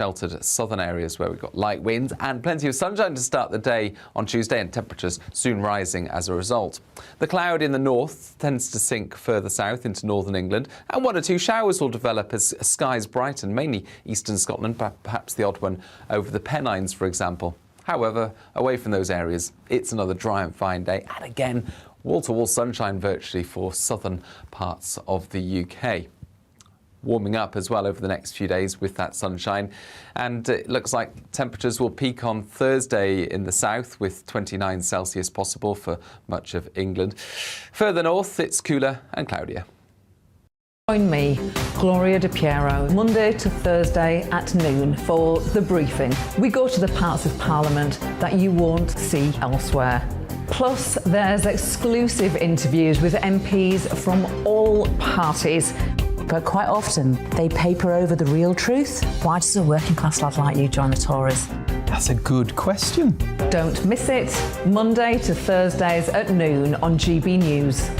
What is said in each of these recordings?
Sheltered southern areas where we've got light winds and plenty of sunshine to start the day on Tuesday, and temperatures soon rising as a result. The cloud in the north tends to sink further south into northern England, and one or two showers will develop as skies brighten, mainly eastern Scotland, perhaps the odd one over the Pennines, for example. However, away from those areas, it's another dry and fine day, and again, wall-to-wall sunshine virtually for southern parts of the UK. Warming up as well over the next few days with that sunshine, and it looks like temperatures will peak on Thursday in the south with 29 Celsius possible for much of England. Further north it's cooler and cloudier. Join me, Gloria De Piero, Monday to Thursday at noon for The Briefing. We go to the parts of Parliament that you won't see elsewhere. Plus, there's exclusive interviews with MPs from all parties. But quite often, they paper over the real truth. Why does a working class lad like you join the Tories? That's a good question. Don't miss it. Monday to Thursdays at noon on GB News.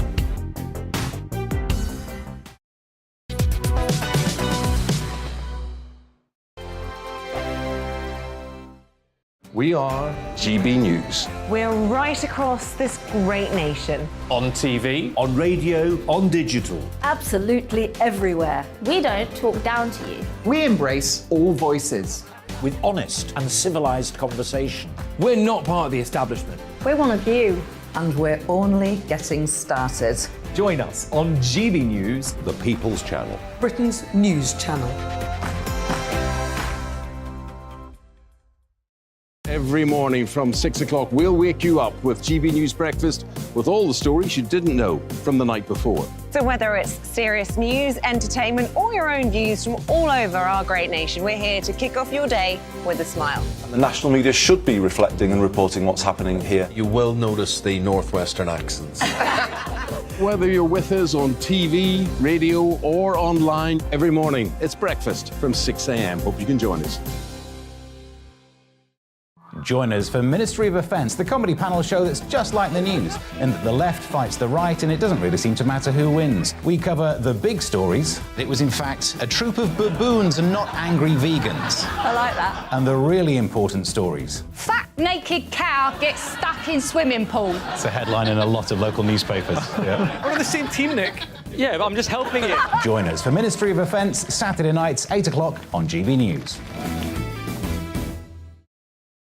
We are GB News. We're right across this great nation. On TV, on radio, on digital. Absolutely everywhere. We don't talk down to you. We embrace all voices. With honest and civilised conversation. We're not part of the establishment. We're one of you. And we're only getting started. Join us on GB News, The People's Channel. Britain's news channel. Every morning from 6 o'clock, we'll wake you up with GB News Breakfast with all the stories you didn't know from the night before. So whether it's serious news, entertainment, or your own views from all over our great nation, we're here to kick off your day with a smile. And the national media should be reflecting and reporting what's happening here. You will notice the northwestern accents. Whether you're with us on TV, radio, or online, every morning it's breakfast from 6 a.m. Hope you can join us. Join us for Ministry of Offence, the comedy panel show that's just like the news, in that the left fights the right and it doesn't really seem to matter who wins. We cover the big stories. It was in fact a troop of baboons and not angry vegans. I like that. And the really important stories. Fat naked cow gets stuck in swimming pool. It's a headline in a lot of local newspapers. Yeah. we're on the same team, Nick. Yeah, but I'm just helping you. Join us for Ministry of Offence, Saturday nights, 8 o'clock on GB News.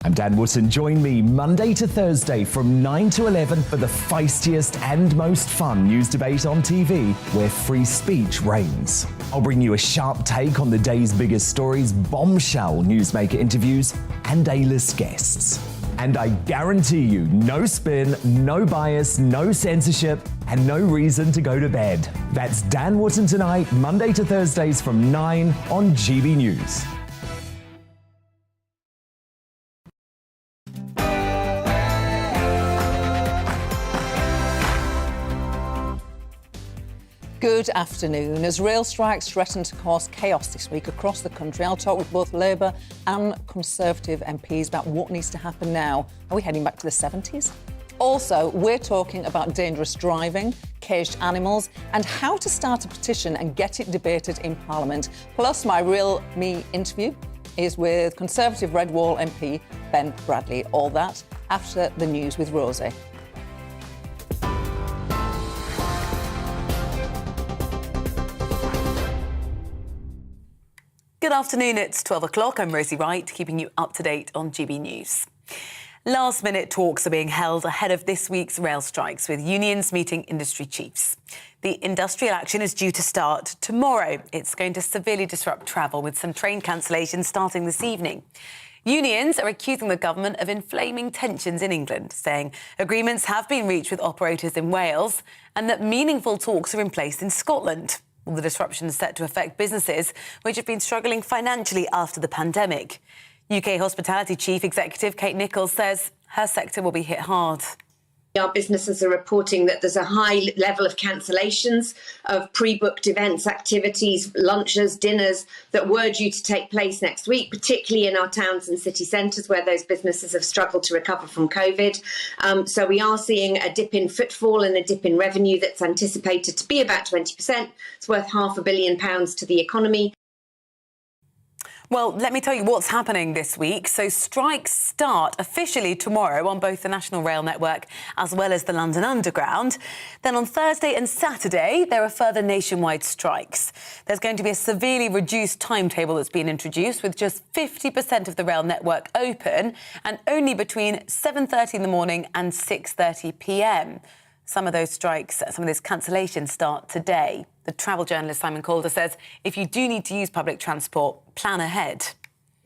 I'm Dan Wootton. Join me Monday to Thursday from 9 to 11 for the feistiest and most fun news debate on TV, where free speech reigns. I'll bring you a sharp take on the day's biggest stories, bombshell newsmaker interviews, and A-list guests. And I guarantee you, no spin, no bias, no censorship, and no reason to go to bed. That's Dan Wootton tonight, Monday to Thursdays from 9 on GB News. Good afternoon. As rail strikes threaten to cause chaos this week across the country, I'll talk with both Labour and Conservative MPs about what needs to happen now. Are we heading back to the 70s? Also, we're talking about dangerous driving, caged animals, and how to start a petition and get it debated in Parliament. Plus, my Real Me interview is with Conservative Red Wall MP Ben Bradley. All that after the news with Rosie. Good afternoon, it's 12 o'clock. I'm Rosie Wright, keeping you up to date on GB News. Last-minute talks are being held ahead of this week's rail strikes, with unions meeting industry chiefs. The industrial action is due to start tomorrow. It's going to severely disrupt travel, with some train cancellations starting this evening. Unions are accusing the government of inflaming tensions in England, saying agreements have been reached with operators in Wales and that meaningful talks are in place in Scotland. Well, the disruption is set to affect businesses which have been struggling financially after the pandemic. UK Hospitality Chief Executive Kate Nichols says her sector will be hit hard. Our businesses are reporting that there's a high level of cancellations of pre-booked events, activities, lunches, dinners that were due to take place next week, particularly in our towns and city centres where those businesses have struggled to recover from COVID. So we are seeing a dip in footfall and a dip in revenue that's anticipated to be about 20%. It's worth £500 million to the economy. Well, let me tell you what's happening this week. So strikes start officially tomorrow on both the National Rail Network as well as the London Underground. Then on Thursday and Saturday, there are further nationwide strikes. There's going to be a severely reduced timetable that's been introduced, with just 50% of the rail network open and only between 7:30 in the morning and 6:30 p.m. Some of those strikes, some of those cancellations start today. The travel journalist Simon Calder says if you do need to use public transport, plan ahead.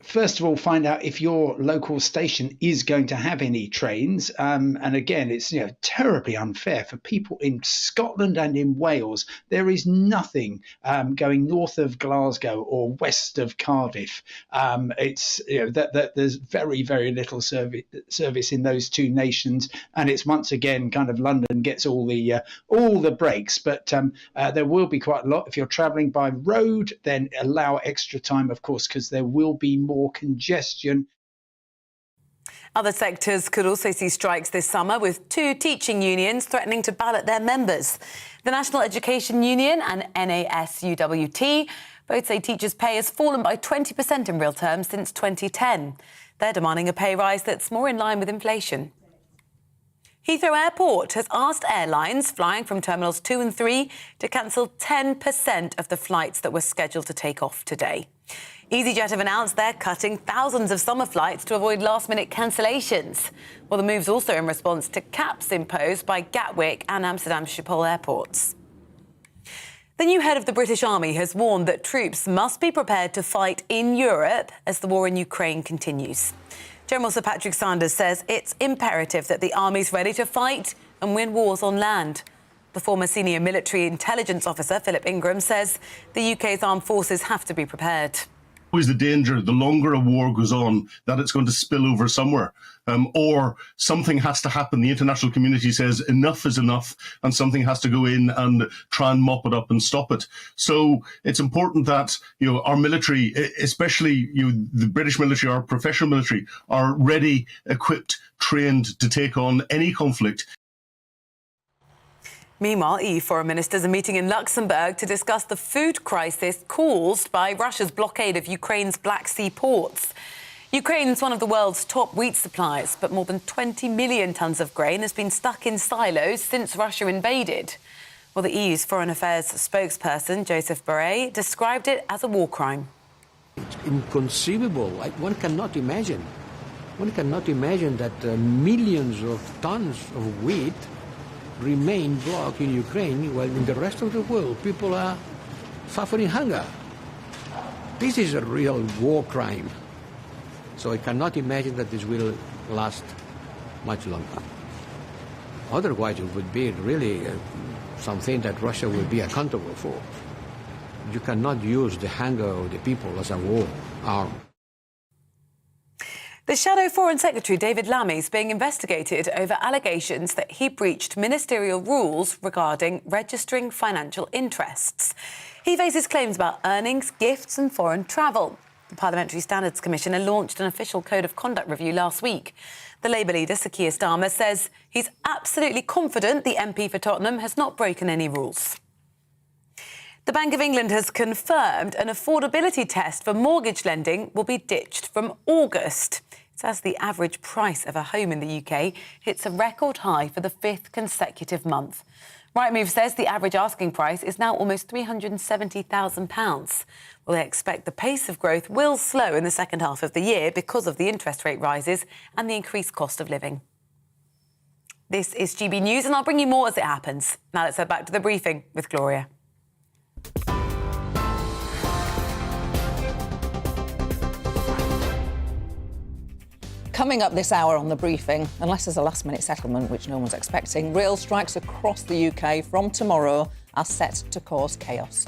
First of all, find out if your local station is going to have any trains. And again, it's terribly unfair for people in Scotland and in Wales. There is nothing going north of Glasgow or west of Cardiff. It's that there's very, very little service in those two nations, and it's once again kind of London gets all the breaks. But there will be quite a lot if you're travelling by road. Then allow extra time, of course, because there will be more congestion. Other sectors could also see strikes this summer, with 2 teaching unions threatening to ballot their members. The National Education Union and NASUWT both say teachers' pay has fallen by 20% in real terms since 2010. They're demanding a pay rise that's more in line with inflation. Heathrow Airport has asked airlines flying from Terminals 2 and 3 to cancel 10% of the flights that were scheduled to take off today. EasyJet have announced they're cutting thousands of summer flights to avoid last-minute cancellations. Well, the move's also in response to caps imposed by Gatwick and Amsterdam Schiphol airports. The new head of the British Army has warned that troops must be prepared to fight in Europe as the war in Ukraine continues. General Sir Patrick Sanders says it's imperative that the army's ready to fight and win wars on land. The former senior military intelligence officer, Philip Ingram, says the UK's armed forces have to be prepared. Always the danger, the longer a war goes on, that it's going to spill over somewhere, or something has to happen. The international community says enough is enough, and something has to go in and try and mop it up and stop it. So it's important that our military, especially the British military, our professional military, are ready, equipped, trained to take on any conflict. Meanwhile, EU foreign ministers are meeting in Luxembourg to discuss the food crisis caused by Russia's blockade of Ukraine's Black Sea ports. Ukraine's one of the world's top wheat suppliers, but more than 20 million tonnes of grain has been stuck in silos since Russia invaded. Well, the EU's Foreign Affairs spokesperson, Joseph Borrell, described it as a war crime. It's inconceivable. One cannot imagine. One cannot imagine that millions of tons of wheat remain blocked in Ukraine, while in the rest of the world people are suffering hunger. This is a real war crime. So I cannot imagine that this will last much longer. Otherwise it would be really something that Russia will be accountable for. You cannot use the hunger of the people as a war arm. The Shadow Foreign Secretary, David Lammy, is being investigated over allegations that he breached ministerial rules regarding registering financial interests. He faces claims about earnings, gifts and foreign travel. The Parliamentary Standards Commissioner launched an official code of conduct review last week. The Labour leader, Sir Keir Starmer, says he's absolutely confident the MP for Tottenham has not broken any rules. The Bank of England has confirmed an affordability test for mortgage lending will be ditched from August. It's as the average price of a home in the UK hits a record high for the 5th consecutive month. Rightmove says the average asking price is now almost £370,000. Well, they expect the pace of growth will slow in the second half of the year because of the interest rate rises and the increased cost of living. This is GB News, and I'll bring you more as it happens. Now let's head back to the briefing with Gloria. Coming up this hour on the briefing, unless there's a last-minute settlement, which no one's expecting, rail strikes across the UK from tomorrow are set to cause chaos.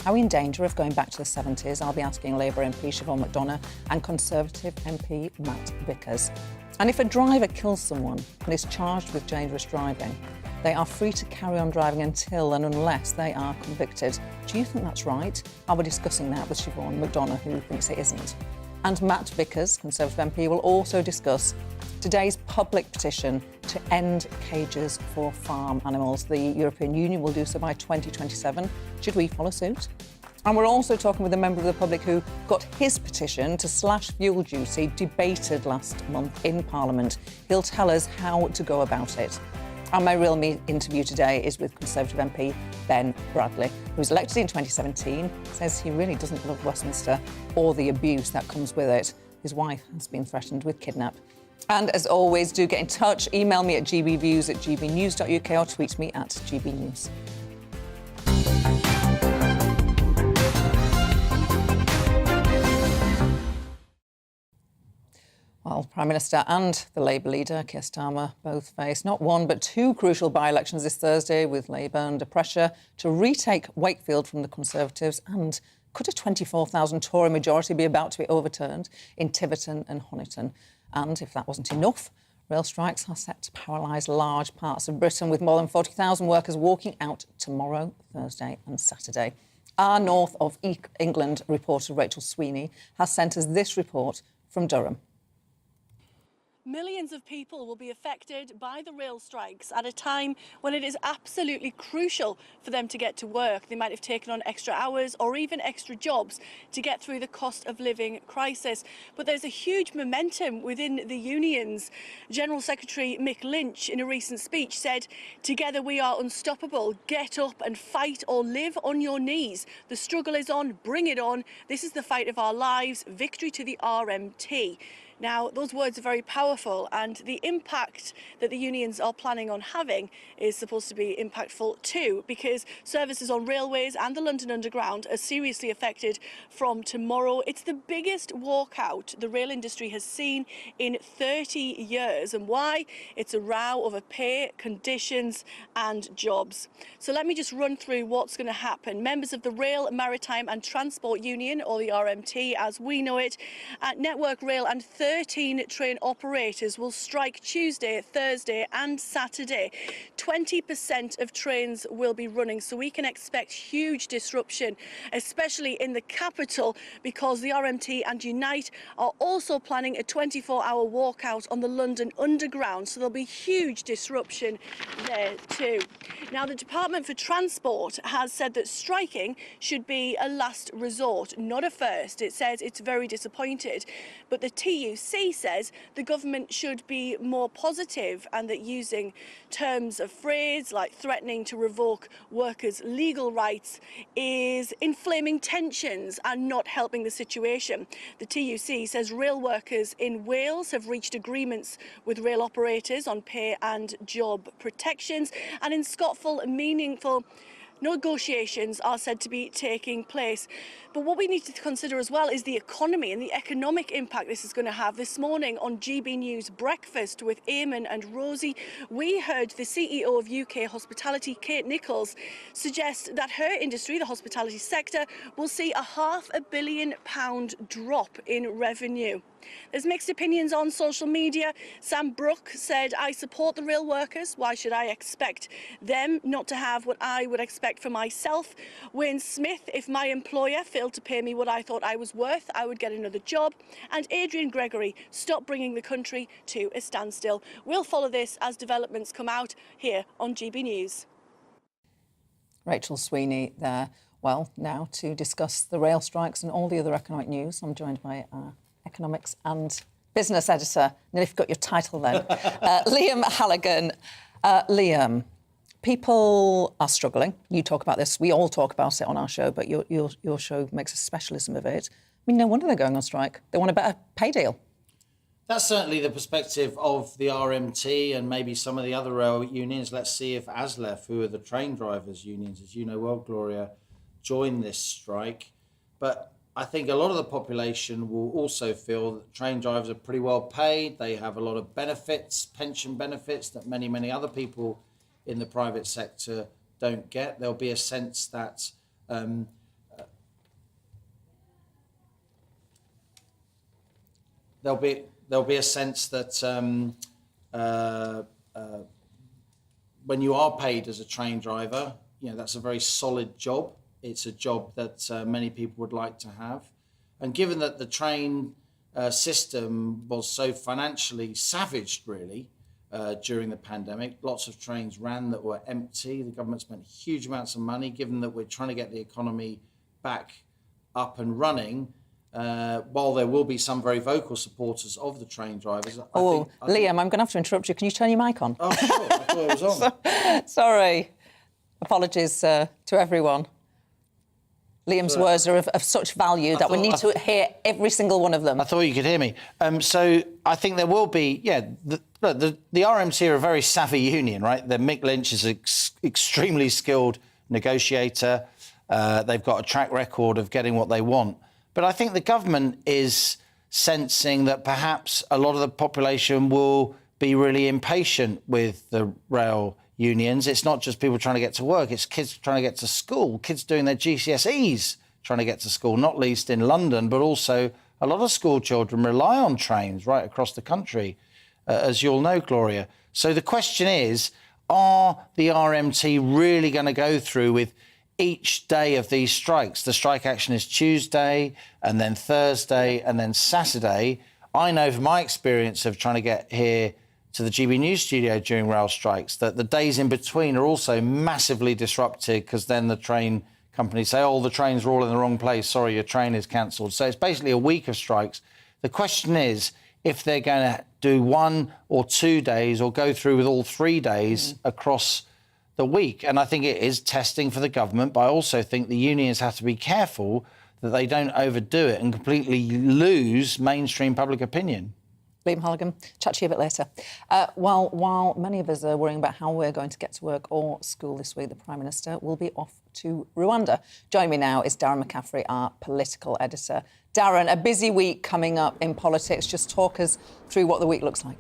Are we in danger of going back to the 70s? I'll be asking Labour MP Siobhan McDonough and Conservative MP Matt Vickers. And if a driver kills someone and is charged with dangerous driving, they are free to carry on driving until and unless they are convicted. Do you think that's right? I'll be discussing that with Siobhan McDonough, who thinks it isn't. And Matt Vickers, Conservative MP, will also discuss today's public petition to end cages for farm animals. The European Union will do so by 2027. Should we follow suit? And we're also talking with a member of the public who got his petition to slash fuel duty debated last month in Parliament. He'll tell us how to go about it. And my real interview today is with Conservative MP Ben Bradley, who was elected in 2017, says he really doesn't love Westminster or the abuse that comes with it. His wife has been threatened with kidnap. And as always, do get in touch. Email me at gbviews@gbnews.uk or tweet me at gbnews. Well, Prime Minister and the Labour leader, Keir Starmer, both face not one but two crucial by-elections this Thursday, with Labour under pressure to retake Wakefield from the Conservatives. And could a 24,000 Tory majority be about to be overturned in Tiverton and Honiton? And if that wasn't enough, rail strikes are set to paralyse large parts of Britain, with more than 40,000 workers walking out tomorrow, Thursday and Saturday. Our North of England reporter Rachel Sweeney has sent us this report from Durham. Millions of people will be affected by the rail strikes at a time when it is absolutely crucial for them to get to work. They might have taken on extra hours or even extra jobs to get through the cost of living crisis. But there's a huge momentum within the unions. General Secretary Mick Lynch, in a recent speech, said, "Together we are unstoppable. Get up and fight or live on your knees. The struggle is on. Bring it on. This is the fight of our lives. Victory to the RMT." Now, those words are very powerful, and the impact that the unions are planning on having is supposed to be impactful too, because services on railways and the London Underground are seriously affected from tomorrow. It's the biggest walkout the rail industry has seen in 30 years. And why? It's a row over pay, conditions and jobs. So let me just run through what's going to happen. Members of the Rail, Maritime and Transport Union, or the RMT as we know it, Network Rail and 13 train operators will strike Tuesday, Thursday and Saturday. 20% of trains will be running, so we can expect huge disruption, especially in the capital, because the RMT and Unite are also planning a 24-hour walkout on the London Underground, so there'll be huge disruption there too. Now, the Department for Transport has said that striking should be a last resort, not a first. It says it's very disappointed, but the TUC says the government should be more positive, and that using terms of phrase like threatening to revoke workers' legal rights is inflaming tensions and not helping the situation. The TUC says rail workers in Wales have reached agreements with rail operators on pay and job protections, and in ScotFull, meaningful negotiations are said to be taking place. But what we need to consider as well is the economy and the economic impact this is going to have. This morning on GB News Breakfast with Eamon and Rosie, we heard the CEO of UK Hospitality, Kate Nichols, suggest that her industry, the hospitality sector, will see a £500 million drop in revenue. There's mixed opinions on social media. Sam Brooke said, "I support the rail workers. Why should I expect them not to have what I would expect for myself?" Wayne Smith, "If my employer failed to pay me what I thought I was worth, I would get another job." And Adrian Gregory, "Stop bringing the country to a standstill." We'll follow this as developments come out here on GB News. Rachel Sweeney there. Well, now to discuss the rail strikes and all the other economic news, I'm joined by economics and business editor, nearly forgot your title then, Liam Halligan. Liam, people are struggling. You talk about this. We all talk about it on our show, but your show makes a specialism of it. I mean, no wonder they're going on strike. They want a better pay deal. That's certainly the perspective of the RMT and maybe some of the other rail unions. Let's see if ASLEF, who are the train drivers' unions, as you know well, Gloria, join this strike. But I think a lot of the population will also feel that train drivers are pretty well paid. They have a lot of benefits, pension benefits, that many, many other people in the private sector don't get. There'll be a sense that there'll be a sense that when you are paid as a train driver, you know, that's a very solid job. It's a job that many people would like to have. And given that the train system was so financially savaged, really, during the pandemic, lots of trains ran that were empty. The government spent huge amounts of money, given that we're trying to get the economy back up and running, while there will be some very vocal supporters of the train drivers. Liam, I'm going to have to interrupt you. Can you turn your mic on? Oh, sure. I thought it was on. Sorry. Apologies to everyone. Liam's words are of such value that we need to hear every single one of them. I thought you could hear me. So I think there will be, the RMT are a very savvy union, right? Mick Lynch is an extremely skilled negotiator. They've got a track record of getting what they want. But I think the government is sensing that perhaps a lot of the population will be really impatient with the rail unions. It's not just people trying to get to work, it's kids trying to get to school, kids doing their GCSEs trying to get to school, not least in London, but also a lot of school children rely on trains right across the country, as you'll know, Gloria. So the question is, are the RMT really going to go through with each day of these strikes? The strike action is Tuesday, and then Thursday, and then Saturday. I know from my experience of trying to get here to the GB News studio during rail strikes that the days in between are also massively disrupted, because then the train companies say, the trains are all in the wrong place, sorry, your train is cancelled. So it's basically a week of strikes. The question is if they're going to do 1 or 2 days or go through with all 3 days across the week. And I think it is testing for the government, but I also think the unions have to be careful that they don't overdo it and completely lose mainstream public opinion. Liam Halligan, chat to you a bit later. While many of us are worrying about how we're going to get to work or school this week, the Prime Minister will be off to Rwanda. Joining me now is Darren McCaffrey, our political editor. Darren, a busy week coming up in politics. Just talk us through what the week looks like.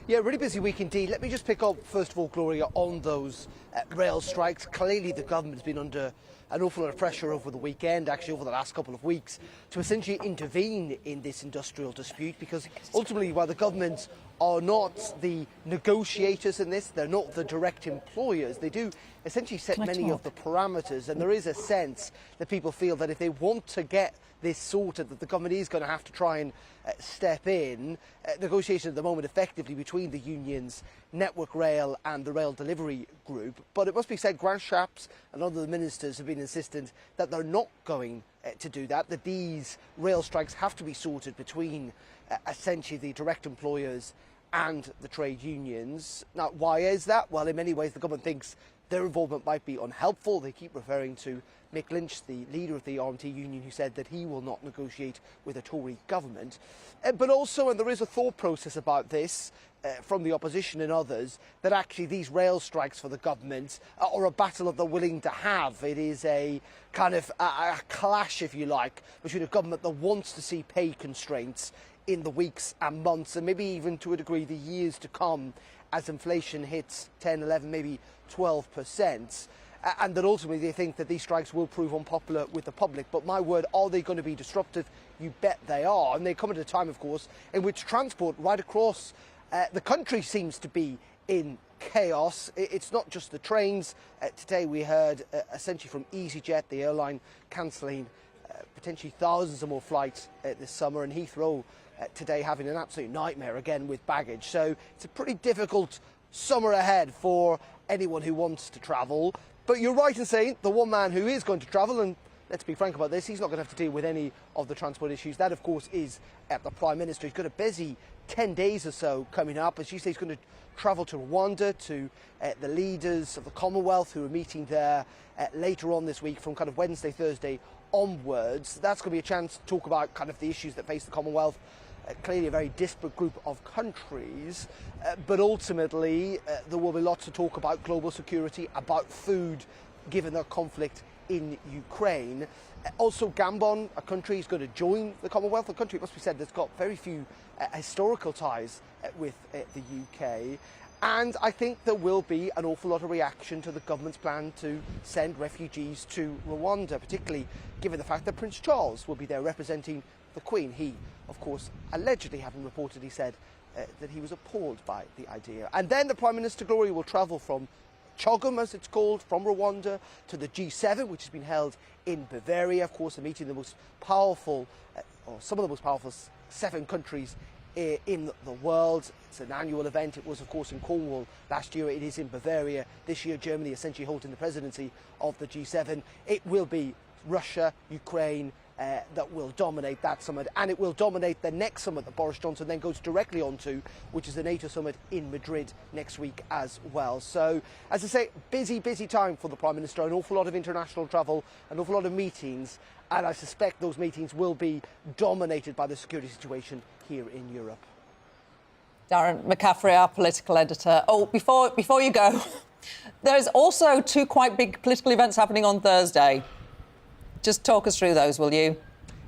Yeah, really busy week indeed. Let me just pick up, first of all, Gloria, on those rail strikes. Clearly, the government's been under an awful lot of pressure over the weekend, actually over the last couple of weeks, to essentially intervene in this industrial dispute, because ultimately, while the government are not the negotiators in this, they're not the direct employers, they do essentially set many of the parameters, and there is a sense that people feel that if they want to get this sorted, that the government is going to have to try and step in. Negotiation at the moment effectively between the unions, Network Rail and the Rail Delivery Group. But it must be said, Grant Shapps and other ministers have been insistent that they're not going to do that, that these rail strikes have to be sorted between essentially the direct employers and the trade unions. Now, why is that? Well, in many ways, the government thinks their involvement might be unhelpful. They keep referring to Mick Lynch, the leader of the RMT union, who said that he will not negotiate with a Tory government. But also, and there is a thought process about this from the opposition and others, that actually these rail strikes for the government are a battle that they're willing to have. It is a kind of a clash, if you like, between a government that wants to see pay constraints in the weeks and months, and maybe even to a degree the years to come, as inflation hits 10, 11, maybe 12%, and that ultimately they think that these strikes will prove unpopular with the public. But my word, are they going to be disruptive? You bet they are. And they come at a time, of course, in which transport right across the country seems to be in chaos. It's not just the trains. Today we heard essentially from EasyJet, the airline, cancelling potentially thousands of more flights this summer, and Heathrow today having an absolute nightmare again with baggage. So it's a pretty difficult summer ahead for anyone who wants to travel. But you're right in saying the one man who is going to travel, and let's be frank about this, he's not going to have to deal with any of the transport issues. That, of course, is the Prime Minister. He's got a busy 10 days or so coming up. As you say, he's going to travel to Rwanda, to the leaders of the Commonwealth who are meeting there later on this week from kind of Wednesday, Thursday onwards. That's going to be a chance to talk about kind of the issues that face the Commonwealth. Clearly a very disparate group of countries, but ultimately there will be lots to talk about global security, about food, given the conflict in Ukraine. Also, Gabon, a country is going to join the Commonwealth, a country, it must be said, that's got very few historical ties with the UK. And I think there will be an awful lot of reaction to the government's plan to send refugees to Rwanda, particularly given the fact that Prince Charles will be there representing the Queen. He, of course, allegedly having reportedly said that he was appalled by the idea. And then the Prime Minister, Gloria, will travel from CHOGM, as it's called, from Rwanda to the G7, which has been held in Bavaria. Of course, a meeting the most powerful, or some of the most powerful 7 countries in the world. It's an annual event. It was, of course, in Cornwall last year. It is in Bavaria this year. Germany essentially holding the presidency of the G7. It will be Russia, Ukraine, that will dominate that summit, and it will dominate the next summit that Boris Johnson then goes directly onto, which is the NATO summit in Madrid next week as well. So, as I say, busy time for the Prime Minister, an awful lot of international travel, an awful lot of meetings, and I suspect those meetings will be dominated by the security situation here in Europe. Darren McCaffrey, our political editor. Oh, before you go, there's also two quite big political events happening on Thursday. Just talk us through those, will you?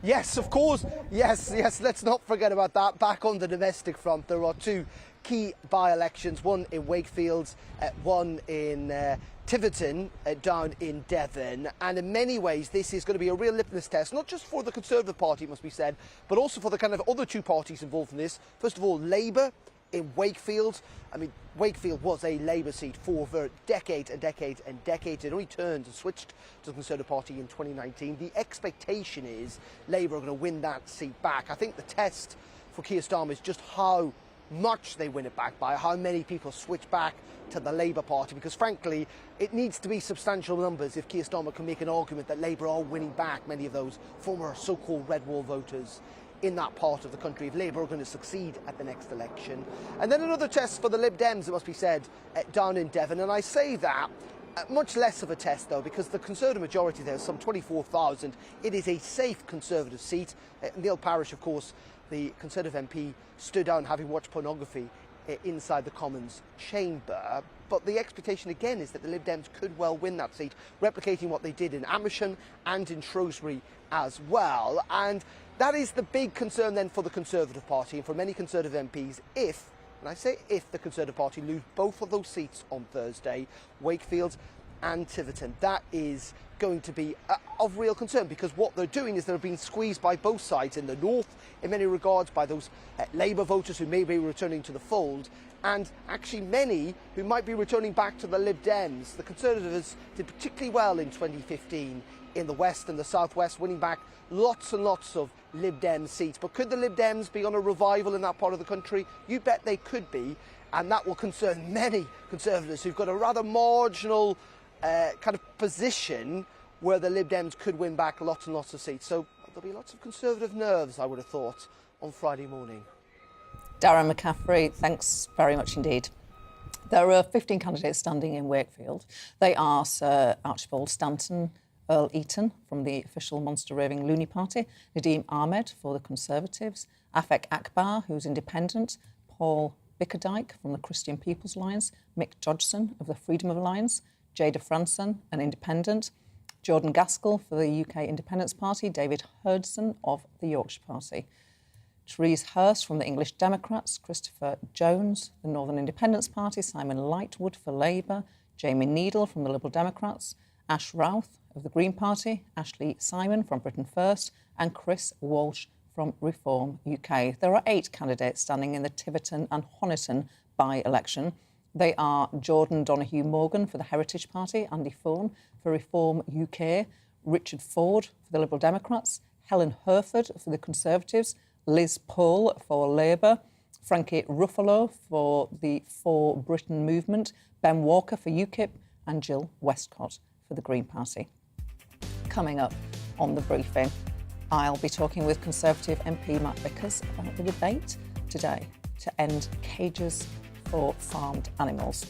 Yes, of course. Yes, let's not forget about that. Back on the domestic front, there are two key by-elections, one in Wakefield, one in Tiverton, down in Devon. And in many ways, this is going to be a real litmus test, not just for the Conservative Party, it must be said, but also for the kind of other two parties involved in this. First of all, Labour in Wakefield. I mean, Wakefield was a Labour seat for over decades and decades and decades. It only turned and switched to the Conservative Party in 2019. The expectation is Labour are going to win that seat back. I think the test for Keir Starmer is just how much they win it back by, how many people switch back to the Labour Party, because frankly, it needs to be substantial numbers if Keir Starmer can make an argument that Labour are winning back many of those former so-called Red Wall voters in that part of the country, if Labour are going to succeed at the next election. And then another test for the Lib Dems, it must be said, down in Devon. And I say that much less of a test, though, because the Conservative majority there is some 24,000. It is a safe Conservative seat. Neil Parish, of course, the Conservative MP, stood down having watched pornography inside the Commons chamber. But the expectation again is that the Lib Dems could well win that seat, replicating what they did in Amersham and in Shrewsbury as well. And that is the big concern then for the Conservative Party and for many Conservative MPs if, and I say if, the Conservative Party lose both of those seats on Thursday, Wakefield and Tiverton. That is going to be of real concern, because what they're doing is they're being squeezed by both sides in the north, in many regards, by those Labour voters who may be returning to the fold, and actually many who might be returning back to the Lib Dems. The Conservatives did particularly well in 2015 in the west and the southwest, winning back lots and lots of Lib Dem seats. But could the Lib Dems be on a revival in that part of the country? You bet they could be, and that will concern many Conservatives who've got a rather marginal kind of position where the Lib Dems could win back lots and lots of seats. So there'll be lots of Conservative nerves, I would have thought, on Friday morning. Darren McCaffrey, thanks very much indeed. There are 15 candidates standing in Wakefield. They are Sir Archibald Stanton, Earl Eaton from the official Monster Raving Loony Party, Nadeem Ahmed for the Conservatives, Afek Akbar, who's independent, Paul Bickerdike from the Christian People's Alliance, Mick Dodgson of the Freedom of Alliance, Jada Franson, an independent, Jordan Gaskell for the UK Independence Party, David Hurdson of the Yorkshire Party, Therese Hurst from the English Democrats, Christopher Jones, the Northern Independence Party, Simon Lightwood for Labour, Jamie Needle from the Liberal Democrats, Ash Routh of the Green Party, Ashley Simon from Britain First, and Chris Walsh from Reform UK. There are 8 candidates standing in the Tiverton and Honiton by-election. They are Jordan Donoghue Morgan for the Heritage Party, Andy Fawn for Reform UK, Richard Ford for the Liberal Democrats, Helen Herford for the Conservatives, Liz Paul for Labour, Frankie Ruffalo for the For Britain movement, Ben Walker for UKIP, and Jill Westcott for the Green Party. Coming up on the briefing, I'll be talking with Conservative MP Matt Vickers about the debate today to end cages for farmed animals.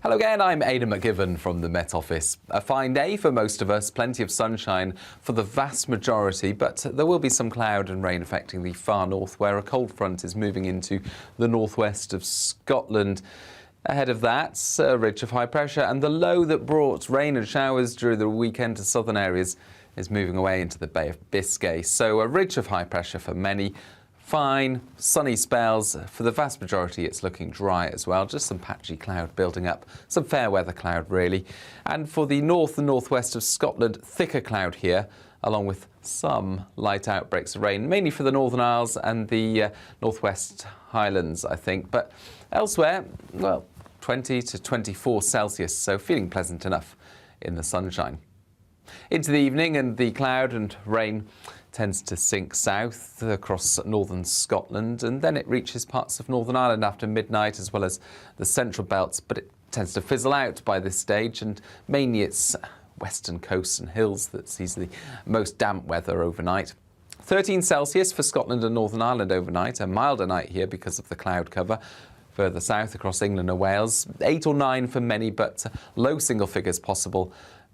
Hello again, I'm Aidan McGivern from the Met Office. A fine day for most of us, plenty of sunshine for the vast majority, but there will be some cloud and rain affecting the far north, where a cold front is moving into the northwest of Scotland. Ahead of that, a ridge of high pressure, and the low that brought rain and showers during the weekend to southern areas is moving away into the Bay of Biscay. So a ridge of high pressure for many. Fine, sunny spells. For the vast majority, it's looking dry as well. Just some patchy cloud building up. Some fair weather cloud, really. And for the north and northwest of Scotland, thicker cloud here, along with some light outbreaks of rain, mainly for the Northern Isles and the northwest Highlands, I think. But elsewhere, well, 20 to 24 Celsius, so feeling pleasant enough in the sunshine. Into the evening, and the cloud and rain tends to sink south across northern Scotland, and then it reaches parts of Northern Ireland after midnight, as well as the central belts, but it tends to fizzle out by this stage, and mainly it's western coasts and hills that sees the most damp weather overnight. 13 Celsius for Scotland and Northern Ireland overnight, a milder night here because of the cloud cover. Further south across England and Wales, 8 or 9 for many, but low single figures possible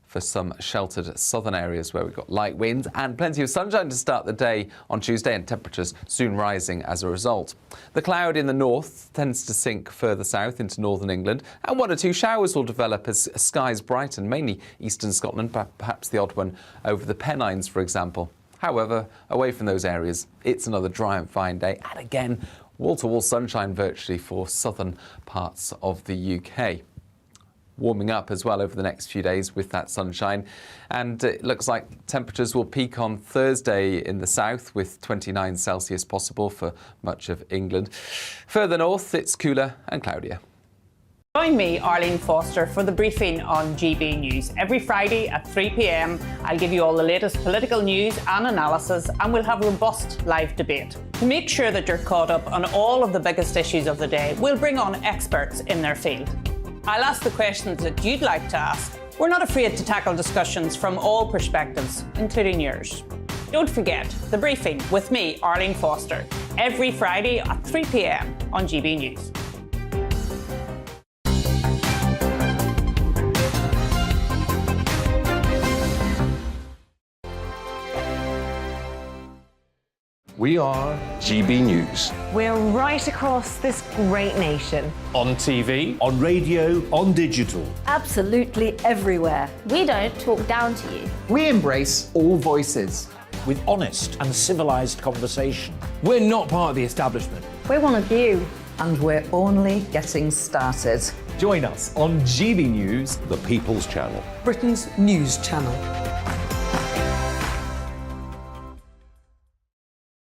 for some sheltered southern areas where we've got light winds and plenty of sunshine to start the day on Tuesday, and temperatures soon rising as a result. The cloud in the north tends to sink further south into northern England, and 1 or 2 showers will develop as skies brighten, mainly eastern Scotland, perhaps the odd one over the Pennines, for example. However, away from those areas, it's another dry and fine day, and again, wall-to-wall sunshine virtually for southern parts of the UK. Warming up as well over the next few days with that sunshine, and it looks like temperatures will peak on Thursday in the south with 29 Celsius possible for much of England. Further north, it's cooler and cloudier. Join me, Arlene Foster, for the briefing on GB News. Every Friday at 3 p.m, I'll give you all the latest political news and analysis, and we'll have robust live debate. To make sure that you're caught up on all of the biggest issues of the day, we'll bring on experts in their field. I'll ask the questions that you'd like to ask. We're not afraid to tackle discussions from all perspectives, including yours. Don't forget, the briefing with me, Arlene Foster, every Friday at 3 p.m. on GB News. We are GB News. We're right across this great nation. On TV, On radio, on digital. Absolutely everywhere. We don't talk down to you. We embrace all voices. With honest and civilised conversation. We're not part of the establishment. We're one of you. And we're only getting started. Join us on GB News, The People's Channel. Britain's news channel.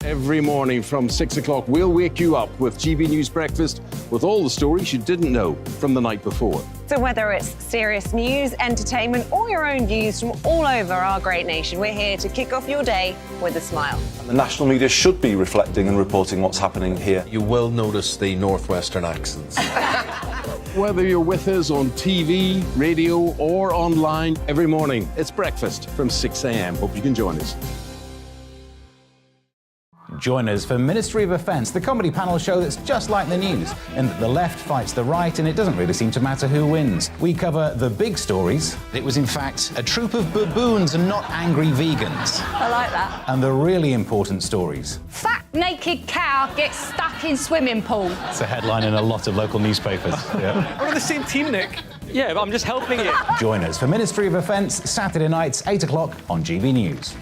Every morning from 6 o'clock, we'll wake you up with GB News Breakfast with all the stories you didn't know from the night before. So whether it's serious news, entertainment, or your own views from all over our great nation, we're here to kick off your day with a smile. And the national media should be reflecting and reporting what's happening here. You will notice the northwestern accents. Whether you're with us on TV, radio, or online, every morning, it's breakfast from 6 a.m. Hope you can join us. Join us for Ministry of Defence, the comedy panel show that's just like the news, in that the left fights the right and it doesn't really seem to matter who wins. We cover the big stories. It was in fact a troop of baboons and not angry vegans. I like that. And the really important stories. Fat naked cow gets stuck in swimming pool. It's a headline in a lot of local newspapers. Yeah. we're on the same team, Nick. Yeah, but I'm just helping you. Join us for Ministry of Defence, Saturday nights, 8 o'clock on GB News.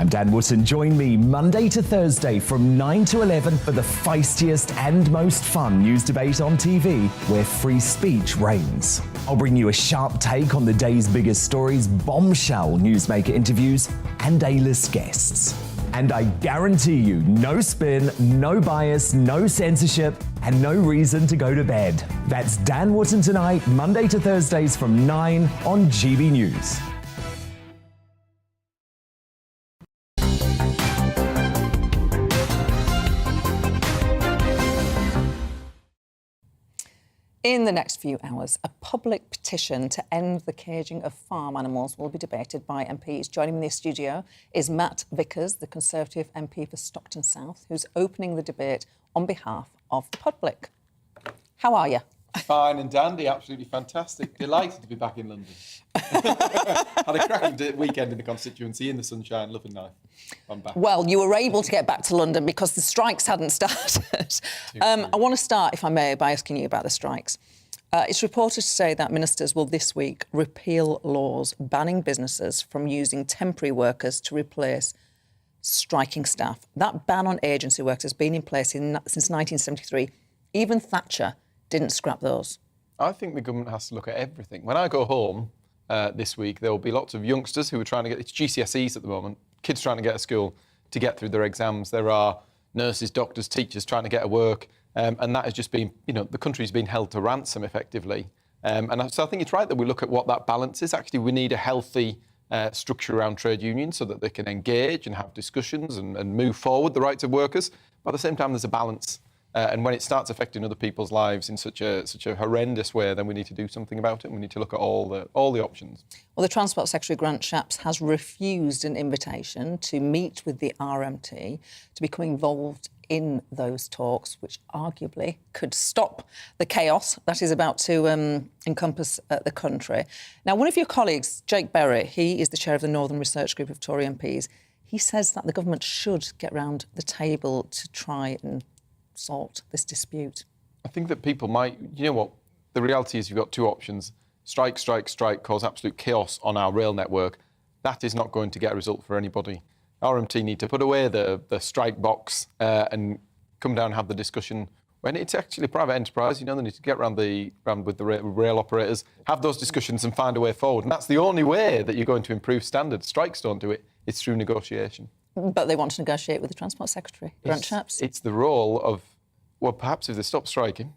I'm Dan Wootton. Join me Monday to Thursday from 9 to 11 for the feistiest and most fun news debate on TV, where free speech reigns. I'll bring you a sharp take on the day's biggest stories, bombshell newsmaker interviews, and A-list guests. And I guarantee you, no spin, no bias, no censorship, and no reason to go to bed. That's Dan Wootton tonight, Monday to Thursdays from 9 on GB News. In the next few hours, a public petition to end the caging of farm animals will be debated by MPs. Joining me in the studio is Matt Vickers, the Conservative MP for Stockton South, who's opening the debate on behalf of the public. How are you? Fine and dandy, absolutely fantastic. Delighted to be back in London. Had a cracking weekend in the constituency in the sunshine, loving life. I'm back. Well, you were able to get back to London because the strikes hadn't started. I want to start, if I may, by asking you about the strikes. It's reported to say that ministers will this week repeal laws banning businesses from using temporary workers to replace striking staff. That ban on agency workers has been in place since 1973. Even Thatcher didn't scrap those. I think the government has to look at everything. When I go home this week, there will be lots of youngsters who are trying to get... It's GCSEs at the moment. Kids trying to get to school to get through their exams. There are nurses, doctors, teachers trying to get to work. And that has just been, the country's been held to ransom, effectively. So I think it's right that we look at what that balance is. Actually, we need a healthy structure around trade unions so that they can engage and have discussions and move forward the rights of workers. But at the same time, there's a balance. And when it starts affecting other people's lives in such a horrendous way, then we need to do something about it, and we need to look at all the options. Well, the Transport Secretary, Grant Shapps, has refused an invitation to meet with the RMT to become involved in those talks, which arguably could stop the chaos that is about to encompass the country. Now, one of your colleagues, Jake Berry, he is the chair of the Northern Research Group of Tory MPs, he says that the government should get round the table to try and sort this dispute. I think that people might... You know what? The reality is you've got two options. Strike, cause absolute chaos on our rail network. That is not going to get a result for anybody. RMT need to put away the strike box and come down and have the discussion. When it's actually private enterprise, they need to get round with the rail operators, have those discussions and find a way forward. And that's the only way that you're going to improve standards. Strikes don't do it. It's through negotiation. But they want to negotiate with the Transport Secretary, Grant Shapps. It's the role of... Well, perhaps if they stop striking,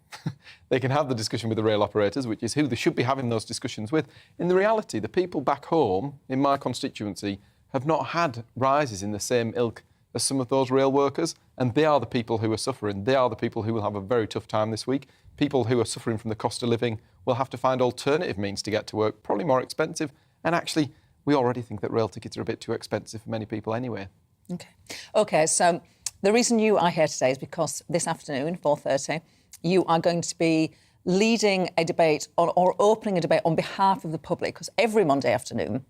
they can have the discussion with the rail operators, which is who they should be having those discussions with. In the reality, the people back home, in my constituency, have not had rises in the same ilk as some of those rail workers, and they are the people who are suffering. They are the people who will have a very tough time this week. People who are suffering from the cost of living will have to find alternative means to get to work, probably more expensive. And actually, we already think that rail tickets are a bit too expensive for many people anyway. OK, so the reason you are here today is because this afternoon, 4:30, you are going to be leading a debate or opening a debate on behalf of the public, because every Monday afternoon,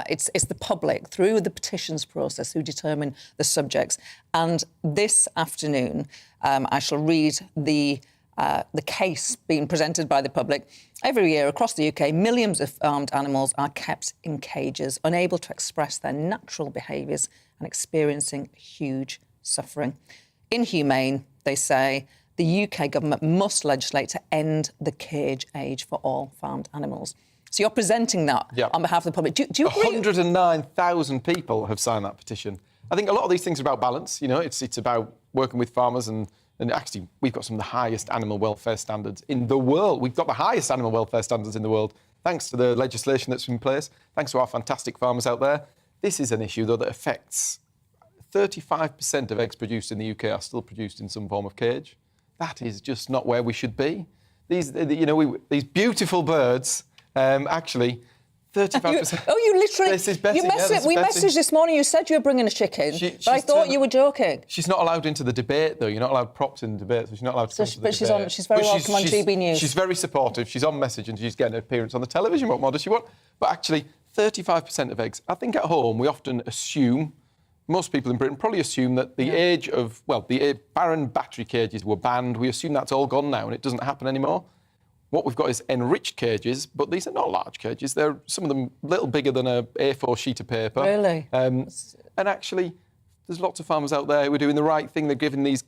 it's the public, through the petitions process, who determine the subjects. And this afternoon, I shall read the case being presented by the public. Every year across the UK, millions of farmed animals are kept in cages, unable to express their natural behaviours and experiencing huge suffering. Inhumane, they say. The UK government must legislate to end the cage age for all farmed animals. So you're presenting that on behalf of the public. Do you agree? 109,000 people have signed that petition. I think a lot of these things are about balance. It's about working with farmers and actually, we've got some of the highest animal welfare standards in the world. We've got the highest animal welfare standards in the world, thanks to the legislation that's in place, thanks to our fantastic farmers out there. This is an issue, though, that affects 35% of eggs produced in the UK are still produced in some form of cage. That is just not where we should be. These beautiful birds, actually... 35%. You literally... This is Betty. We messaged this morning, you said you were bringing a chicken, but I thought you were joking. She's not allowed into the debate, though. You're not allowed props in the debate, so she's not allowed to come to the debate. She's very welcome on GB News. She's very supportive. She's on message and she's getting an appearance on the television. What more does she want? But actually, 35% of eggs. I think at home we often assume, most people in Britain probably assume that the age of, the barren battery cages were banned. We assume that's all gone now and it doesn't happen anymore. What we've got is enriched cages, but these are not large cages. They're some of them a little bigger than a A4 sheet of paper. Really? And actually, there's lots of farmers out there who are doing the right thing. They're giving these,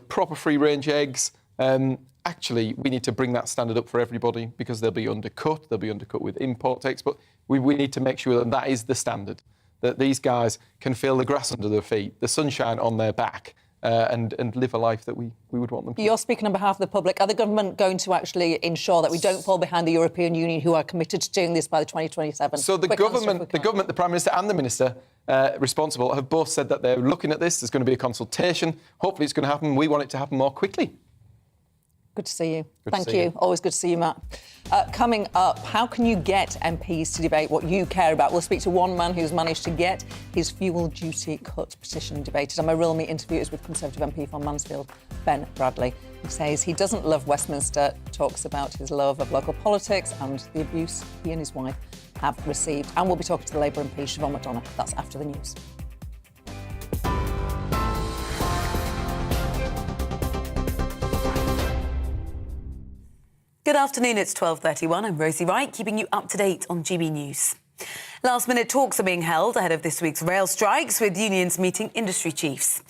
proper free-range eggs. Actually, we need to bring that standard up for everybody because they'll be undercut. They'll be undercut with import tax. But we need to make sure that that is the standard, that these guys can feel the grass under their feet, the sunshine on their back, and live a life that we would want them to. You're speaking on behalf of the public. Are the government going to actually ensure that we don't fall behind the European Union, who are committed to doing this by the 2027? So the government, the Prime Minister and the Minister responsible have both said that they're looking at this. There's going to be a consultation. Hopefully it's going to happen. We want it to happen more quickly. Good to see you. Thank you. Always good to see you, Matt. Coming up, how can you get MPs to debate what you care about? We'll speak to one man who's managed to get his fuel duty cut petition debated. And my Real Meat interview is with Conservative MP from Mansfield, Ben Bradley, who says he doesn't love Westminster, talks about his love of local politics and the abuse he and his wife have received. And we'll be talking to the Labour MP, Siobhan McDonough. That's after the news. Good afternoon, it's 12:31. I'm Rosie Wright, keeping you up to date on GB News. Last-minute talks are being held ahead of this week's rail strikes, with unions meeting industry chiefs.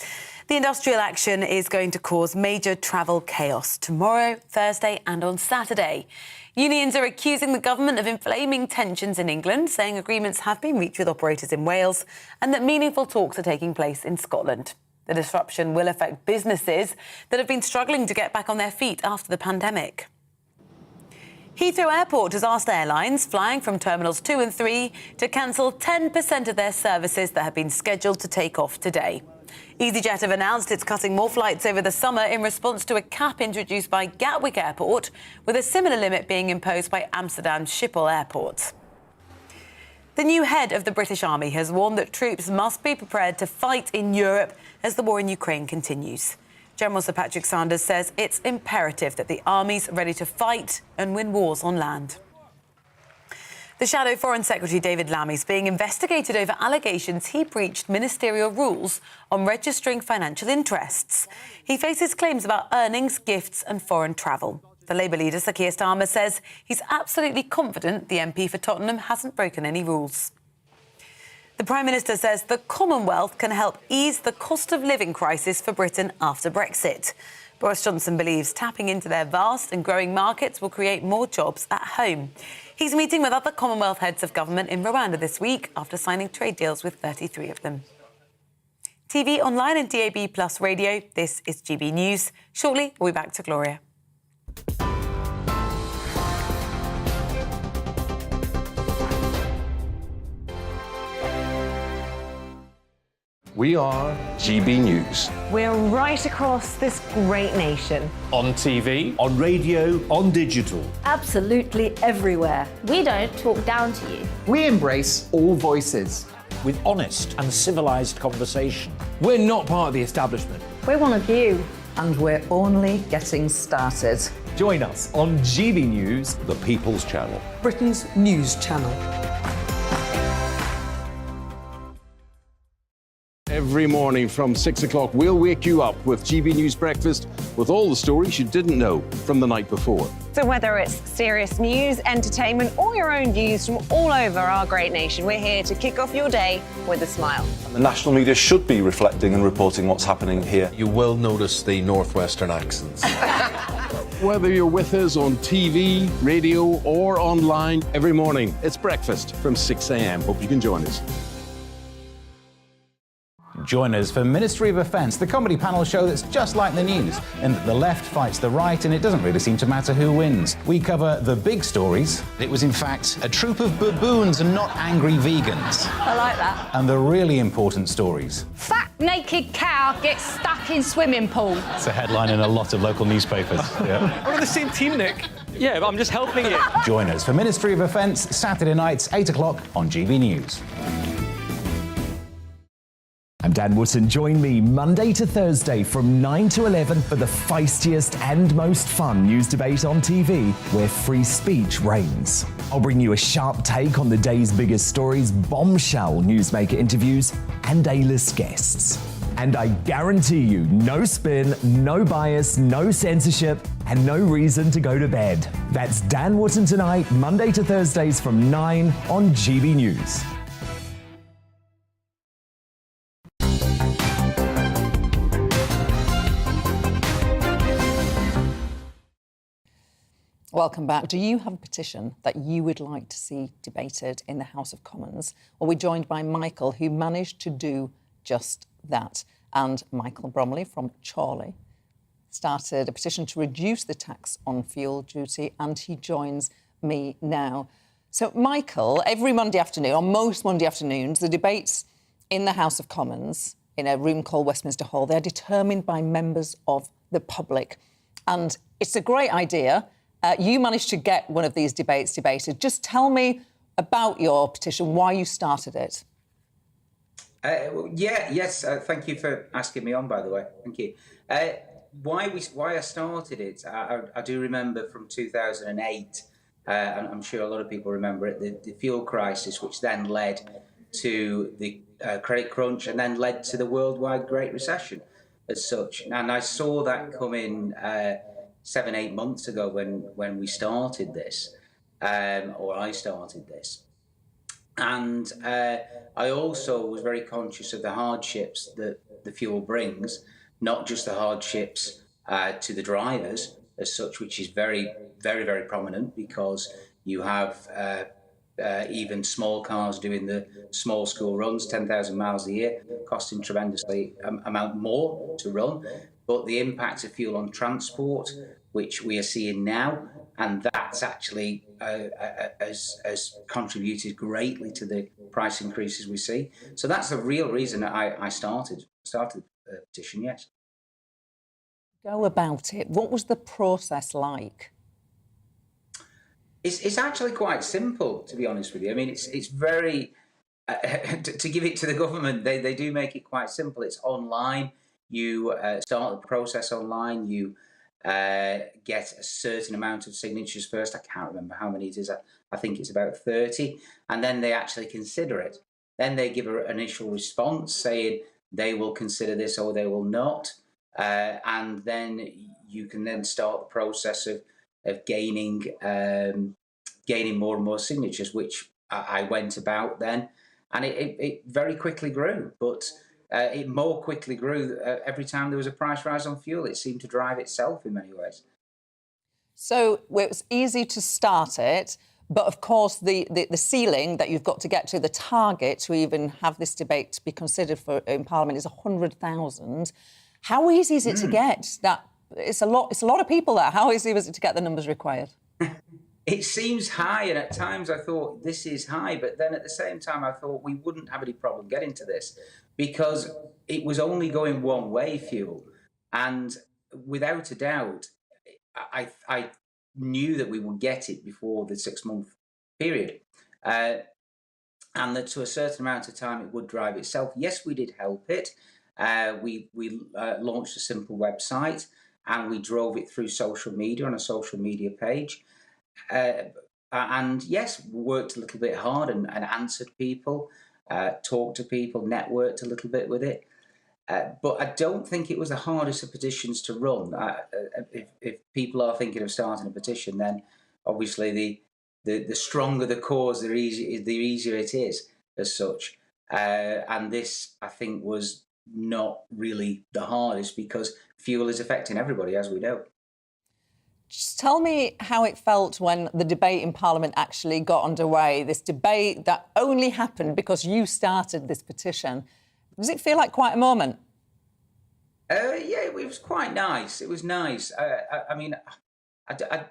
The industrial action is going to cause major travel chaos tomorrow, Thursday and on Saturday. Unions are accusing the government of inflaming tensions in England, saying agreements have been reached with operators in Wales and that meaningful talks are taking place in Scotland. The disruption will affect businesses that have been struggling to get back on their feet after the pandemic. Heathrow Airport has asked airlines flying from Terminals 2 and 3 to cancel 10% of their services that have been scheduled to take off today. EasyJet have announced it's cutting more flights over the summer in response to a cap introduced by Gatwick Airport, with a similar limit being imposed by Amsterdam's Schiphol Airport. The new head of the British Army has warned that troops must be prepared to fight in Europe as the war in Ukraine continues. General Sir Patrick Sanders says it's imperative that the army's ready to fight and win wars on land. The Shadow Foreign Secretary David Lammy is being investigated over allegations he breached ministerial rules on registering financial interests. He faces claims about earnings, gifts and foreign travel. The Labour leader, Sir Keir Starmer, says he's absolutely confident the MP for Tottenham hasn't broken any rules. The Prime Minister says the Commonwealth can help ease the cost of living crisis for Britain after Brexit. Boris Johnson believes tapping into their vast and growing markets will create more jobs at home. He's meeting with other Commonwealth heads of government in Rwanda this week after signing trade deals with 33 of them. TV, online and DAB+ radio, this is GB News. Shortly, we'll be back to Gloria. We are GB News. We're right across this great nation. On TV, on radio, on digital. Absolutely everywhere. We don't talk down to you. We embrace all voices. With honest and civilised conversation. We're not part of the establishment. We're one of you. And we're only getting started. Join us on GB News, The People's Channel. Britain's news channel. Every morning from 6 o'clock, we'll wake you up with GB News Breakfast with all the stories you didn't know from the night before. So whether it's serious news, entertainment, or your own views from all over our great nation, we're here to kick off your day with a smile. The national media should be reflecting and reporting what's happening here. You will notice the northwestern accents. Whether you're with us on TV, radio, or online, every morning, it's breakfast from 6 a.m. Hope you can join us. Join us for Ministry of Defence, the comedy panel show that's just like the news, in that the left fights the right and it doesn't really seem to matter who wins. We cover the big stories. It was in fact a troop of baboons and not angry vegans. I like that. And the really important stories. Fat naked cow gets stuck in swimming pool. It's a headline in a lot of local newspapers. Yeah. We're on the same team, Nick. Yeah, but I'm just helping you. Join us for Ministry of Defence, Saturday nights, 8 o'clock on GB News. I'm Dan Wootton. Join me Monday to Thursday from 9 to 11 for the feistiest and most fun news debate on TV, where free speech reigns. I'll bring you a sharp take on the day's biggest stories, bombshell newsmaker interviews, and A-list guests. And I guarantee you, no spin, no bias, no censorship, and no reason to go to bed. That's Dan Wootton tonight, Monday to Thursdays from 9 on GB News. Welcome back. Do you have a petition that you would like to see debated in the House of Commons? Well, we're joined by Michael, who managed to do just that. And Michael Bromley from Chorley started a petition to reduce the tax on fuel duty, and he joins me now. So, Michael, every Monday afternoon, or most Monday afternoons, the debates in the House of Commons, in a room called Westminster Hall, they're determined by members of the public. And it's a great idea. You managed to get one of these debates debated. Just tell me about your petition, why you started it. Thank you for asking me on, by the way. Thank you. Why I started it, I do remember from 2008, and I'm sure a lot of people remember it, the fuel crisis, which then led to the credit crunch and then led to the worldwide Great Recession as such. And I saw that come in 7-8 months ago when we started this, or I started this. And I also was very conscious of the hardships that the fuel brings, not just the hardships to the drivers as such, which is very, very, very prominent, because you have even small cars doing the small school runs, 10,000 miles a year, costing tremendously amount more to run. But the impact of fuel on transport, which we are seeing now, and that's actually has contributed greatly to the price increases we see. So that's the real reason that I started the petition. Yes. Go about it. What was the process like? It's actually quite simple, to be honest with you. I mean, it's very to give it to the government. They do make it quite simple. It's online. You start the process online. You get a certain amount of signatures first. I can't remember how many it is. I think it's about 30, and then they actually consider it. Then they give an initial response saying they will consider this or they will not, and then you can then start the process of gaining more and more signatures, which I went about then, and it very quickly grew. But it more quickly grew every time there was a price rise on fuel. It seemed to drive itself in many ways. So it was easy to start it, but of course the ceiling that you've got to get to, the target to even have this debate to be considered for in Parliament is 100,000. How easy is it to get that? It's a lot of people there. How easy was it to get the numbers required? It seems high, and at times I thought this is high, but then at the same time I thought we wouldn't have any problem getting to this because it was only going one way, fuel, and without a doubt I knew that we would get it before the 6-month period, and that to a certain amount of time it would drive itself. Yes, we did help it. We launched a simple website, and we drove it through social media on a social media page. And yes, worked a little bit hard and answered people, talked to people, networked a little bit with it. But I don't think it was the hardest of petitions to run. If people are thinking of starting a petition, then obviously the stronger the cause, the easier it is as such. And this, I think, was not really the hardest because fuel is affecting everybody, as we know. Just tell me how it felt when the debate in Parliament actually got underway, this debate that only happened because you started this petition. Does it feel like quite a moment? Yeah, it was quite nice. It was nice. I mean, I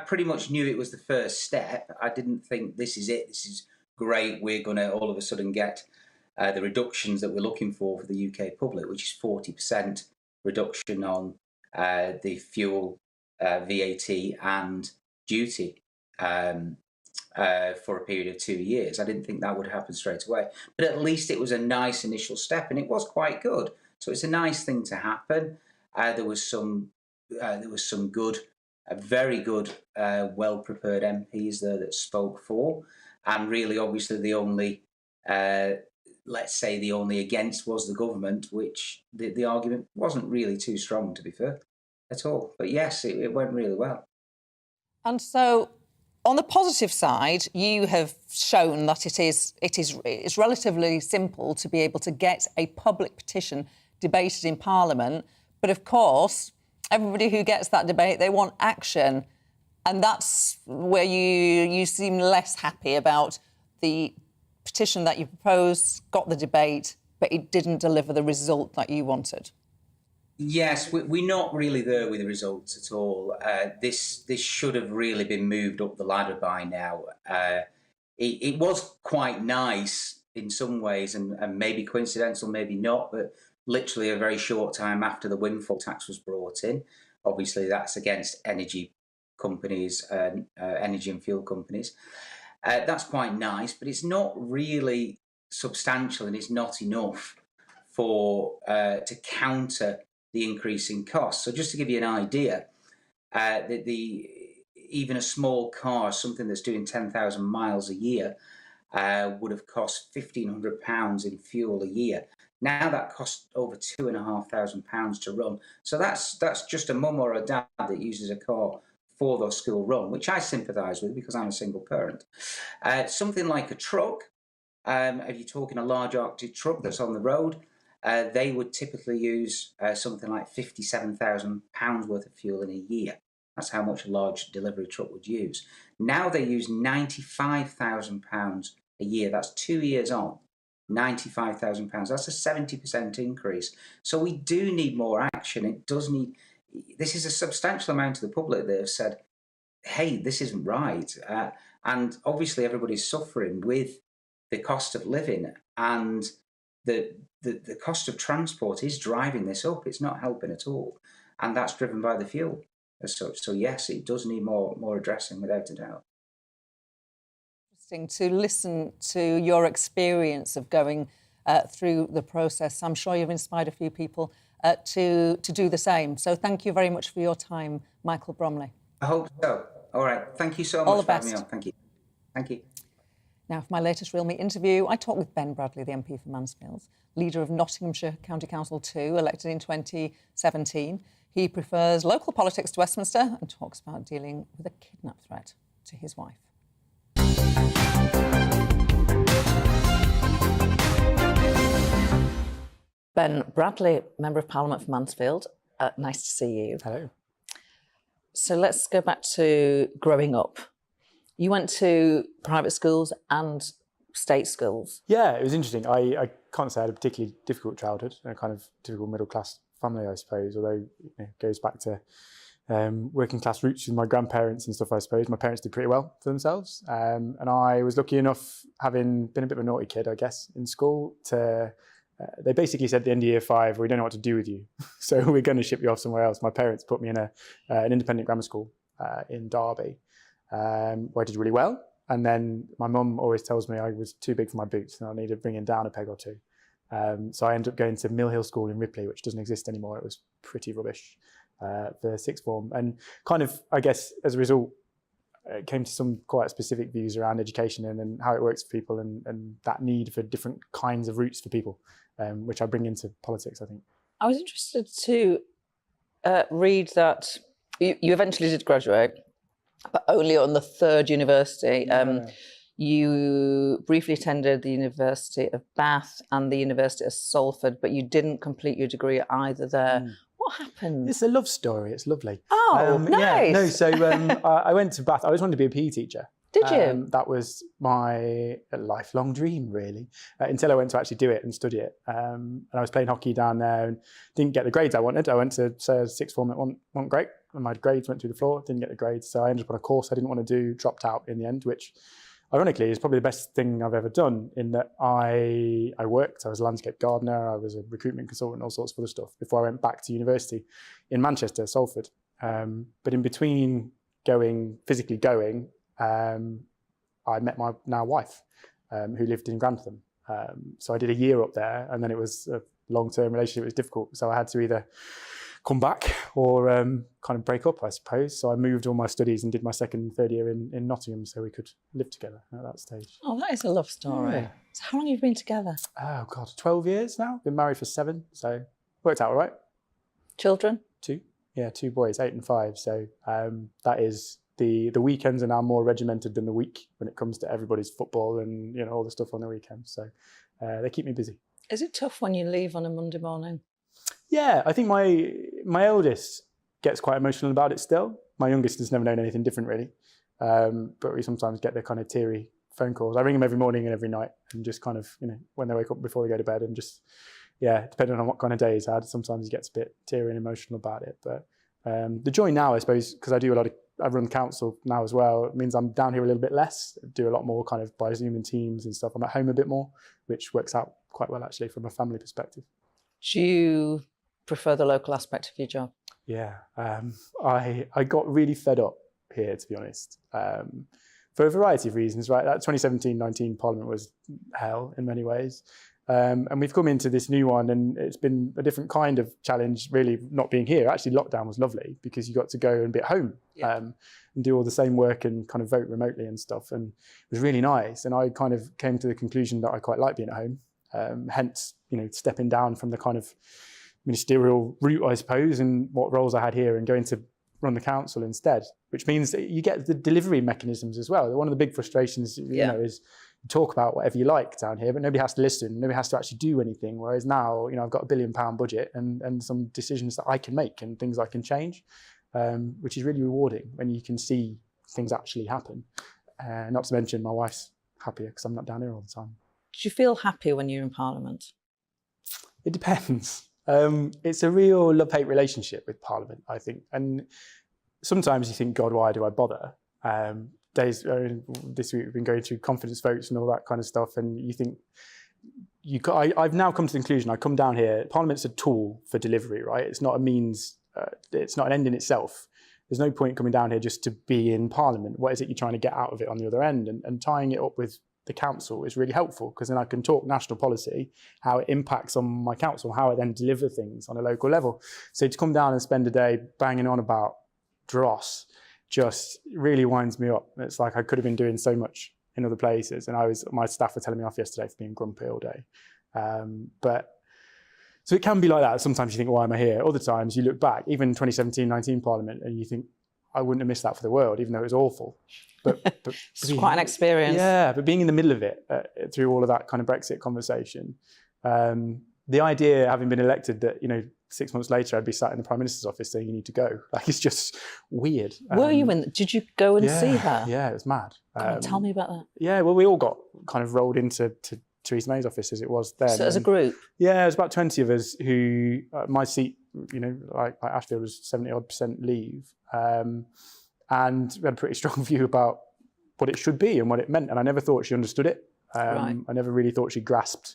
pretty much knew it was the first step. I didn't think this is it. This is great. We're going to all of a sudden get the reductions that we're looking for the UK public, which is 40% reduction on the fuel, VAT and duty for a period of 2 years. I didn't think that would happen straight away, but at least it was a nice initial step, and it was quite good. So it's a nice thing to happen. There was some good, very good, well-prepared MPs there that spoke for, and really, obviously, the only let's say the only against was the government, which the argument wasn't really too strong, to be fair, at all. But yes, it went really well. And so, on the positive side, you have shown that it's relatively simple to be able to get a public petition debated in Parliament. But of course, everybody who gets that debate, they want action. And that's where you seem less happy about the petition that you proposed, got the debate, but it didn't deliver the result that you wanted. Yes, we're not really there with the results at all. This should have really been moved up the ladder by now. It was quite nice in some ways, and maybe coincidental, maybe not, but literally a very short time after the windfall tax was brought in. Obviously, that's against energy companies, energy and fuel companies. That's quite nice, but it's not really substantial, and it's not enough for to counter the increase in costs. So just to give you an idea, even a small car, something that's doing 10,000 miles a year, would have cost £1,500 in fuel a year. Now that costs over £2,500 to run. So that's just a mum or a dad that uses a car for their school run, which I sympathise with because I'm a single parent. Something like a truck, if you're talking a large Arctic truck that's on the road, they would typically use something like £57,000 worth of fuel in a year. That's how much a large delivery truck would use. Now they use £95,000 a year. That's 2 years on. £95,000. That's a 70% increase. So we do need more action. It does need. this is a substantial amount of the public that have said, hey, this isn't right. And obviously everybody's suffering with the cost of living, and the cost of transport is driving this up. It's not helping at all. And that's driven by the fuel as such. So yes, it does need more addressing, without a doubt. Interesting to listen to your experience of going through the process. I'm sure you've inspired a few people to do the same. So thank you very much for your time, Michael Bromley. I hope so. All right. Thank you so All much the for having me best. on. Thank you. Thank you. Now, for my latest Real Meat interview, I talked with Ben Bradley, the MP for Mansfield, leader of Nottinghamshire County Council 2, elected in 2017. He prefers local politics to Westminster and talks about dealing with a kidnap threat to his wife. Ben Bradley, Member of Parliament for Mansfield. Nice to see you. Hello. So let's go back to growing up. You went to private schools and state schools. Yeah, it was interesting. I can't say I had a particularly difficult childhood, a kind of typical middle-class family, I suppose, although it goes back to working-class roots with my grandparents and stuff, I suppose. My parents did pretty well for themselves. And I was lucky enough, having been a bit of a naughty kid, I guess, in school, to... they basically said at the end of year 5, we don't know what to do with you, so we're going to ship you off somewhere else. My parents put me in an independent grammar school in Derby, where I did really well. And then my mum always tells me I was too big for my boots and I needed to bring it down a peg or two. So I ended up going to Mill Hill School in Ripley, which doesn't exist anymore. It was pretty rubbish for sixth form. And kind of, I guess, as a result, it came to some quite specific views around education and how it works for people and that need for different kinds of routes for people, which I bring into politics, I think. I was interested to read that you eventually did graduate, but only on the 3rd university. You briefly attended the University of Bath and the University of Salford, but you didn't complete your degree either there. What happened? It's a love story. It's lovely. Oh, nice. Yeah, no, so I went to Bath. I always wanted to be a PE teacher. Did you? That was my lifelong dream, really, until I went to actually do it and study it. And I was playing hockey down there and didn't get the grades I wanted. I went to sixth form, it wasn't great. And my grades went through the floor, didn't get the grades. So I ended up on a course I didn't want to do, dropped out in the end, which ironically is probably the best thing I've ever done, in that I worked, I was a landscape gardener, I was a recruitment consultant, all sorts of other stuff before I went back to university in Manchester, Salford. But in between physically going, I met my now wife, who lived in Grantham. So I did a year up there, and then it was a long-term relationship. It was difficult, so I had to either come back or kind of break up, I suppose. So I moved all my studies and did my second and third year in Nottingham, so we could live together at that stage. Oh, that is a love story. Yeah. So how long have you been together? Oh God, 12 years now. Been married for 7, so worked out all right. Children? 2. Yeah, 2 boys, 8 and 5. So that is the weekends are now more regimented than the week when it comes to everybody's football and all the stuff on the weekends. So they keep me busy. Is it tough when you leave on a Monday morning? Yeah, I think my eldest gets quite emotional about it still. My youngest has never known anything different, really. But we sometimes get the kind of teary phone calls. I ring them every morning and every night, and just kind of, when they wake up before they go to bed, and just, depending on what kind of day he's had, sometimes he gets a bit teary and emotional about it. But the joy now, I suppose, because I run council now as well, it means I'm down here a little bit less, do a lot more kind of by Zoom and Teams and stuff. I'm at home a bit more, which works out quite well, actually, from a family perspective. Do you prefer the local aspect of your job? Yeah, I got really fed up here, to be honest, for a variety of reasons, right? That 2017-19 Parliament was hell in many ways. And we've come into this new one, and it's been a different kind of challenge, really, not being here. Actually, lockdown was lovely because you got to go and be at home and do all the same work and kind of vote remotely and stuff. And it was really nice. And I kind of came to the conclusion that I quite like being at home. Hence, stepping down from the kind of ministerial route, I suppose, and what roles I had here, and going to run the council instead, which means that you get the delivery mechanisms as well. One of the big frustrations, is you talk about whatever you like down here, but nobody has to listen, nobody has to actually do anything. Whereas now, I've got £1 billion budget and some decisions that I can make and things I can change, which is really rewarding when you can see things actually happen. Not to mention my wife's happier because I'm not down here all the time. Do you feel happy when you're in Parliament? It depends. It's a real love-hate relationship with Parliament, I think. And sometimes you think, God, why do I bother? This week we've been going through confidence votes and all that kind of stuff, and you think, I've now come to the conclusion, I come down here, Parliament's a tool for delivery, right? It's not a means, it's not an end in itself. There's no point coming down here just to be in Parliament. What is it you're trying to get out of it on the other end? And tying it up with the council is really helpful, because then I can talk national policy, how it impacts on my council, how I then deliver things on a local level. So to come down and spend a day banging on about dross just really winds me up. It's like I could have been doing so much in other places, and my staff were telling me off yesterday for being grumpy all day. So it can be like that. Sometimes you think, why am I here? Other times you look back, even 2017-19 Parliament, and you think, I wouldn't have missed that for the world, even though it was awful. But it's quite an experience. Yeah, but being in the middle of it through all of that kind of Brexit conversation, the idea, having been elected, that 6 months later I'd be sat in the Prime Minister's office saying you need to go, like, it's just weird. Were you in? Did you go and see her? Yeah, it was mad. Tell me about that. Yeah, well, we all got kind of rolled into Theresa May's office as it was then. So as a group? Yeah, it was about 20 of us who, my seat, like Ashfield was 70-odd% leave. And we had a pretty strong view about what it should be and what it meant. And I never thought she understood it. Right. I never really thought she grasped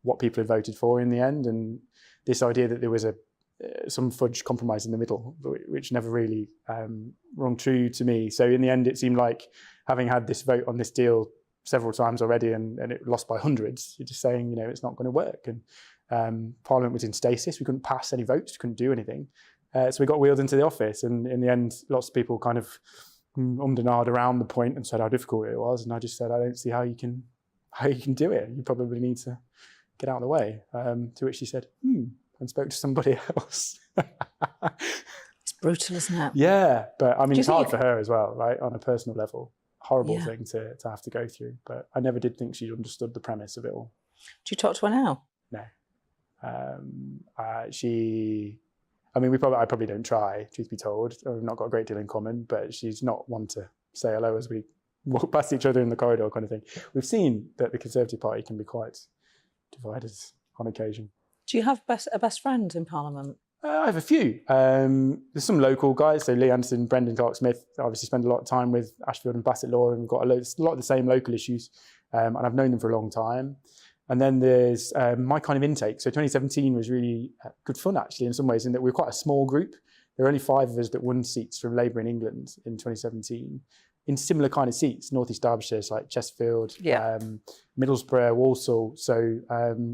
what people had voted for in the end. And this idea that there was some fudge compromise in the middle, which never really rung true to me. So in the end, it seemed like, having had this vote on this deal several times already and it lost by hundreds, you're just saying, it's not going to work. And Parliament was in stasis. We couldn't pass any votes, couldn't do anything. So we got wheeled into the office, and in the end, lots of people kind of ummed and ahed around the point and said how difficult it was. And I just said, I don't see how you can do it. You probably need to get out of the way. To which she said, and spoke to somebody else. It's brutal, isn't it? Yeah, but I mean, it's hard for her as well, right? On a personal level, horrible thing to have to go through. But I never did think she understood the premise of it all. Do you talk to her now? No. I probably don't try, truth be told. We've not got a great deal in common, but she's not one to say hello as we walk past each other in the corridor, kind of thing. We've seen that the Conservative Party can be quite divided on occasion. Do you have a best friend in Parliament? I have a few. There's some local guys, so Lee Anderson, Brendan Clark-Smith. I obviously spend a lot of time with Ashfield and Bassett Law, and we've got a lot of the same local issues, and I've known them for a long time. And then there's my kind of intake. So 2017 was really good fun, actually, in some ways, in that we were quite a small group. There were only 5 of us that won seats from Labour in England in 2017, in similar kind of seats, North East Derbyshire, like Chesterfield, Middlesbrough, Walsall. So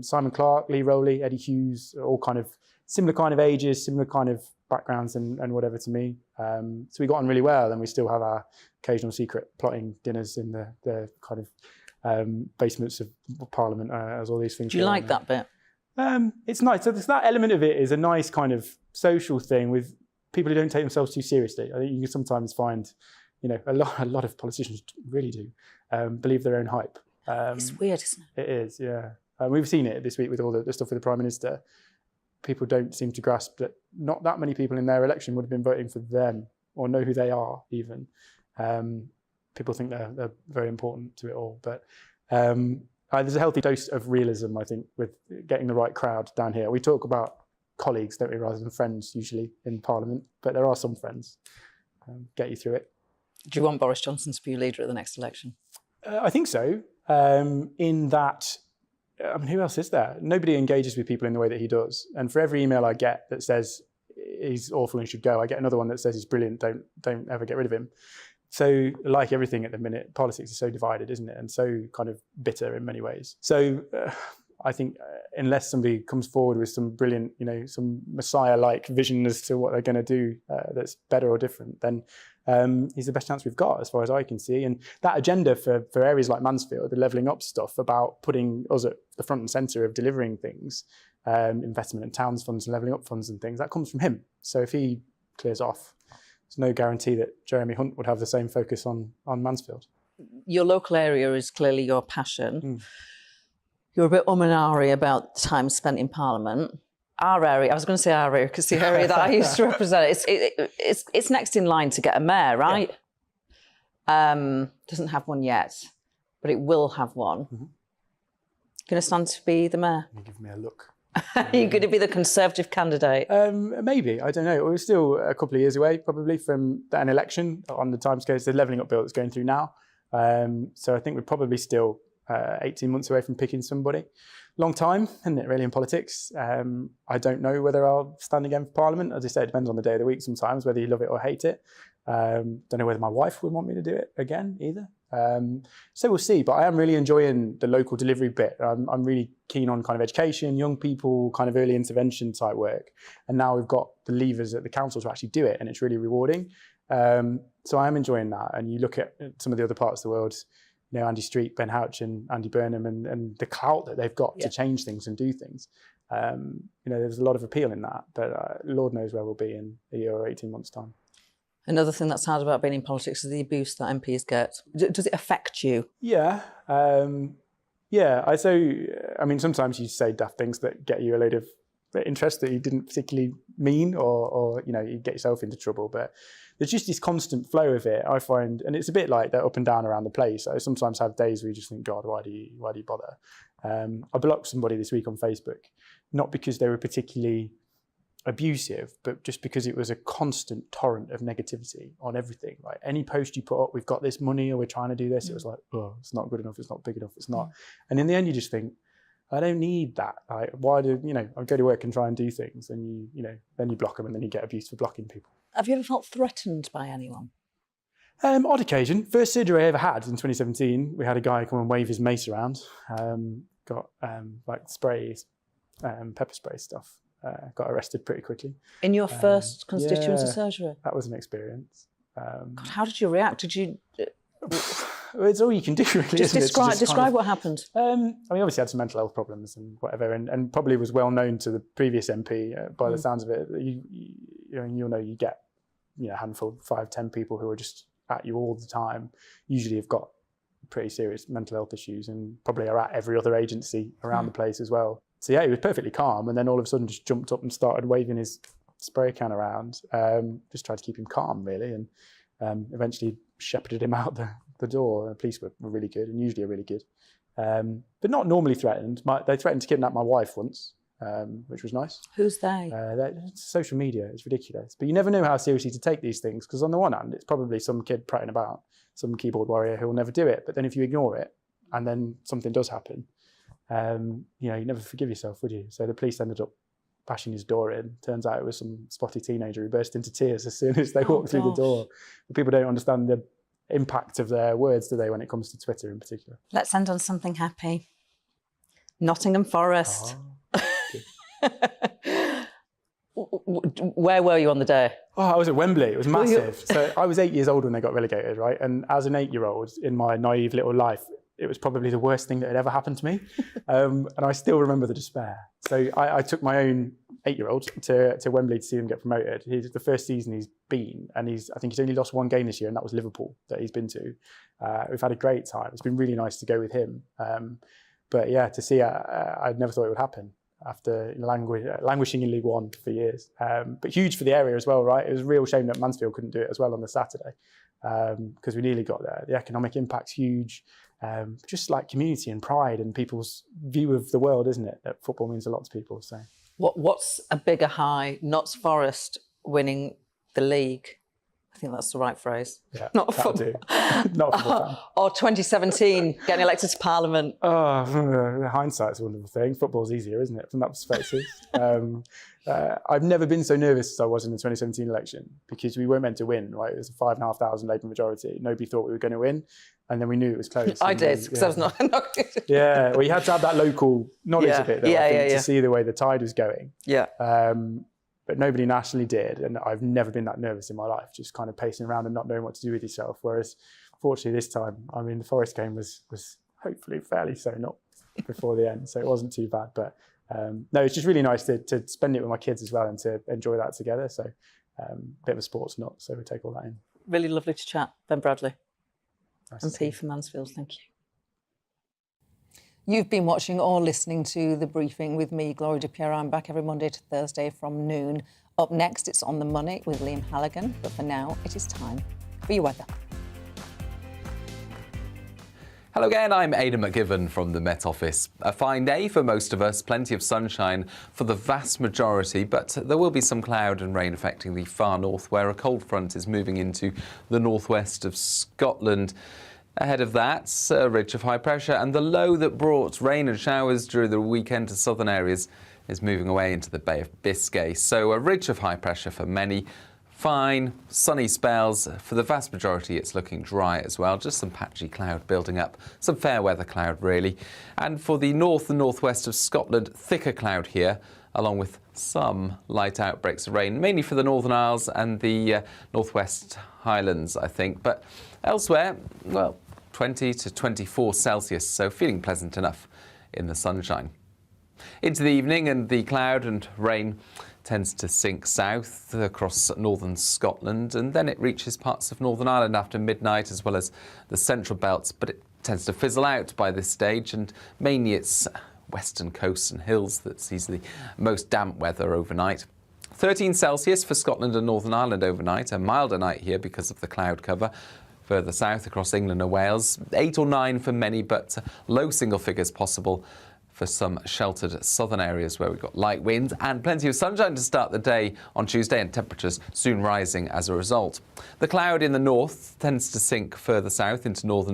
Simon Clark, Lee Rowley, Eddie Hughes, all kind of similar kind of ages, similar kind of backgrounds and whatever to me. So we got on really well, and we still have our occasional secret plotting dinners in the kind of basements of Parliament, as all these things. Do you like that bit? It's nice. So that element of it is a nice kind of social thing with people who don't take themselves too seriously. I think you can sometimes find, a lot of politicians really do believe their own hype. It's weird, isn't it? It is, yeah. We've seen it this week with all the stuff with the Prime Minister. People don't seem to grasp that not that many people in their election would have been voting for them or know who they are even. People think they're very important to it all. But there's a healthy dose of realism, I think, with getting the right crowd down here. We talk about colleagues, don't we, rather than friends usually in Parliament, but there are some friends. Get you through it. Do you want Boris Johnson to be leader at the next election? I think so. In that, who else is there? Nobody engages with people in the way that he does. And for every email I get that says he's awful and should go, I get another one that says he's brilliant, don't ever get rid of him. So like everything at the minute, politics is so divided, isn't it? And so kind of bitter in many ways. So I think unless somebody comes forward with some brilliant, some Messiah-like vision as to what they're going to do that's better or different, then he's the best chance we've got as far as I can see. And that agenda for areas like Mansfield, the levelling up stuff about putting us at the front and centre of delivering things, investment in towns funds and levelling up funds and things, that comes from him. So if he clears off, there's no guarantee that Jeremy Hunt would have the same focus on Mansfield. Your local area is clearly your passion. You're a bit and ahhing about time spent in Parliament. Our area, I was going to say our area because the area that I used to represent, it's next in line to get a mayor, right? Yeah. Doesn't have one yet, but it will have one. Going to stand to be the mayor? You give me a look. Are you going to be the Conservative candidate? Maybe, I don't know. We're still a couple of years away, probably, from an election on the timescales. The levelling up bill that's going through now. So I think we're probably still 18 months away from picking somebody. Long time, isn't it, really, in politics? I don't know whether I'll stand again for Parliament. As I say, it depends on the day of the week sometimes, whether you love it or hate it. Don't know whether my wife would want me to do it again either. So we'll see, but I am really enjoying the local delivery bit. I'm really keen on kind of education, young people, kind of early intervention type work. And now we've got the levers at the council to actually do it, and it's really rewarding. So I am enjoying that. And you look at some of the other parts of the world, you know, Andy Street, Ben Houch and Andy Burnham, and the clout that they've got to change things and do things. You know, there's a lot of appeal in that, but Lord knows where we'll be in a year or 18 months' time. Another thing that's hard about being in politics is the abuse that MPs get. Does it affect you? Yeah. Yeah. I mean, sometimes you say daft things that get you a load of interest that you didn't particularly mean, or you know, you get yourself into trouble. But there's just this constant flow of it, I find, and it's a bit like they're up and down around the place. I sometimes have days where you just think, God, why do you bother? I blocked somebody this week on Facebook, not because they were particularly abusive, but just because it was a constant torrent of negativity on everything. Like any post you put up, we've got this money, or we're trying to do this, it was like, oh, it's not good enough, it's not big enough, it's not. And in the end, you just think, I don't need that. Like, why do, you know, I go to work and try and do things, and you know, then you block them, and then you get abused for blocking people. Have you ever felt threatened by anyone? Odd occasion. First surgery I ever had in 2017, we had a guy come and wave his mace around, got like sprays, pepper spray stuff. Got arrested pretty quickly. In your first constituency yeah, surgery? That was an experience. God, how did you react? Did you... It's all you can do, really, Just isn't it? describe what happened. I mean, obviously had some mental health problems and whatever, and probably was well known to the previous MP by the sounds of it. You'll know you get, you know, a handful, 5, 10 people who are just at you all the time, usually have got pretty serious mental health issues, and probably are at every other agency around the place as well. So yeah, he was perfectly calm, and then all of a sudden just jumped up and started waving his spray can around. Just tried to keep him calm, really, and eventually shepherded him out the door. The police were really good, and usually are really good, but not normally threatened. They threatened to kidnap my wife once, which was nice. Who's they? Social media. It's ridiculous, but you never know how seriously to take these things, because on the one hand, it's probably some kid prattling about, some keyboard warrior who will never do it. But then if you ignore it, and then something does happen, you know, you never forgive yourself, would you? So the police ended up bashing his door in. Turns out it was some spotty teenager who burst into tears as soon as they walked through the door. But people don't understand the impact of their words, do they, when it comes to Twitter in particular? Let's end on something happy. Nottingham Forest. Where were you on the day? Oh, I was at Wembley. It was massive. So I was 8 years old when they got relegated, right? And as an 8-year-old, in my naive little life, it was probably the worst thing that had ever happened to me. And I still remember the despair. So I took my own 8-year-old to Wembley to see them get promoted. It's the first season he's been, and I think he's only lost one game this year, and that was Liverpool that he's been to. We've had a great time. It's been really nice to go with him. But yeah, to see, I never thought it would happen after languishing in League One for years. But huge for the area as well, right? It was a real shame that Mansfield couldn't do it as well on the Saturday, because we nearly got there. The economic impact's huge. Just like community and pride and people's view of the world, isn't it? That football means a lot to people. So, what's a bigger high? Notts Forest winning the league. I think that's the right phrase. Yeah, not a football. Not a football fan. Or 2017 getting elected to Parliament. Oh, hindsight's a wonderful thing. Football's easier, isn't it, from that perspective? I've never been so nervous as I was in the 2017 election, because we weren't meant to win, right? It was a 5,500 Labour majority. Nobody thought we were going to win. And then we knew it was close. I did, because I was not. Yeah, well, you had to have that local knowledge of it, though, I think, to see the way the tide was going. Yeah. But nobody nationally did, and I've never been that nervous in my life, just kind of pacing around and not knowing what to do with yourself. Whereas, fortunately, this time, I mean, the Forest game was hopefully fairly sewn up before the end, so it wasn't too bad. But no, it's just really nice to spend it with my kids as well and to enjoy that together. So, a bit of a sports nut, so we take all that in. Really lovely to chat, Ben Bradley. Nice MP for Mansfield, thank you. You've been watching or listening to The Briefing with me, Gloria De Piero. I'm back every Monday to Thursday from noon. Up next, it's On the Money with Liam Halligan. But for now, it is time for your weather. Hello again, I'm Aidan McGivern from the Met Office. A fine day for most of us, plenty of sunshine for the vast majority, but there will be some cloud and rain affecting the far north, where a cold front is moving into the northwest of Scotland. Ahead of that, a ridge of high pressure, and the low that brought rain and showers during the weekend to southern areas is moving away into the Bay of Biscay. So a ridge of high pressure for many. Fine, sunny spells. For the vast majority, it's looking dry as well. Just some patchy cloud building up. Some fair weather cloud, really. And for the north and northwest of Scotland, thicker cloud here, along with some light outbreaks of rain, mainly for the Northern Isles and the northwest Highlands, I think. But elsewhere, well, 20 to 24 Celsius, so feeling pleasant enough in the sunshine. Into the evening, and the cloud and rain tends to sink south across northern Scotland, and then it reaches parts of Northern Ireland after midnight, as well as the central belts, but it tends to fizzle out by this stage, and mainly it's western coasts and hills that sees the most damp weather overnight. 13 Celsius for Scotland and Northern Ireland overnight, a milder night here because of the cloud cover. Further south across England and Wales, 8 or 9 for many, but low single figures possible for some sheltered southern areas where we've got light winds and plenty of sunshine to start the day on Tuesday, and temperatures soon rising as a result. The cloud in the north tends to sink further south into northern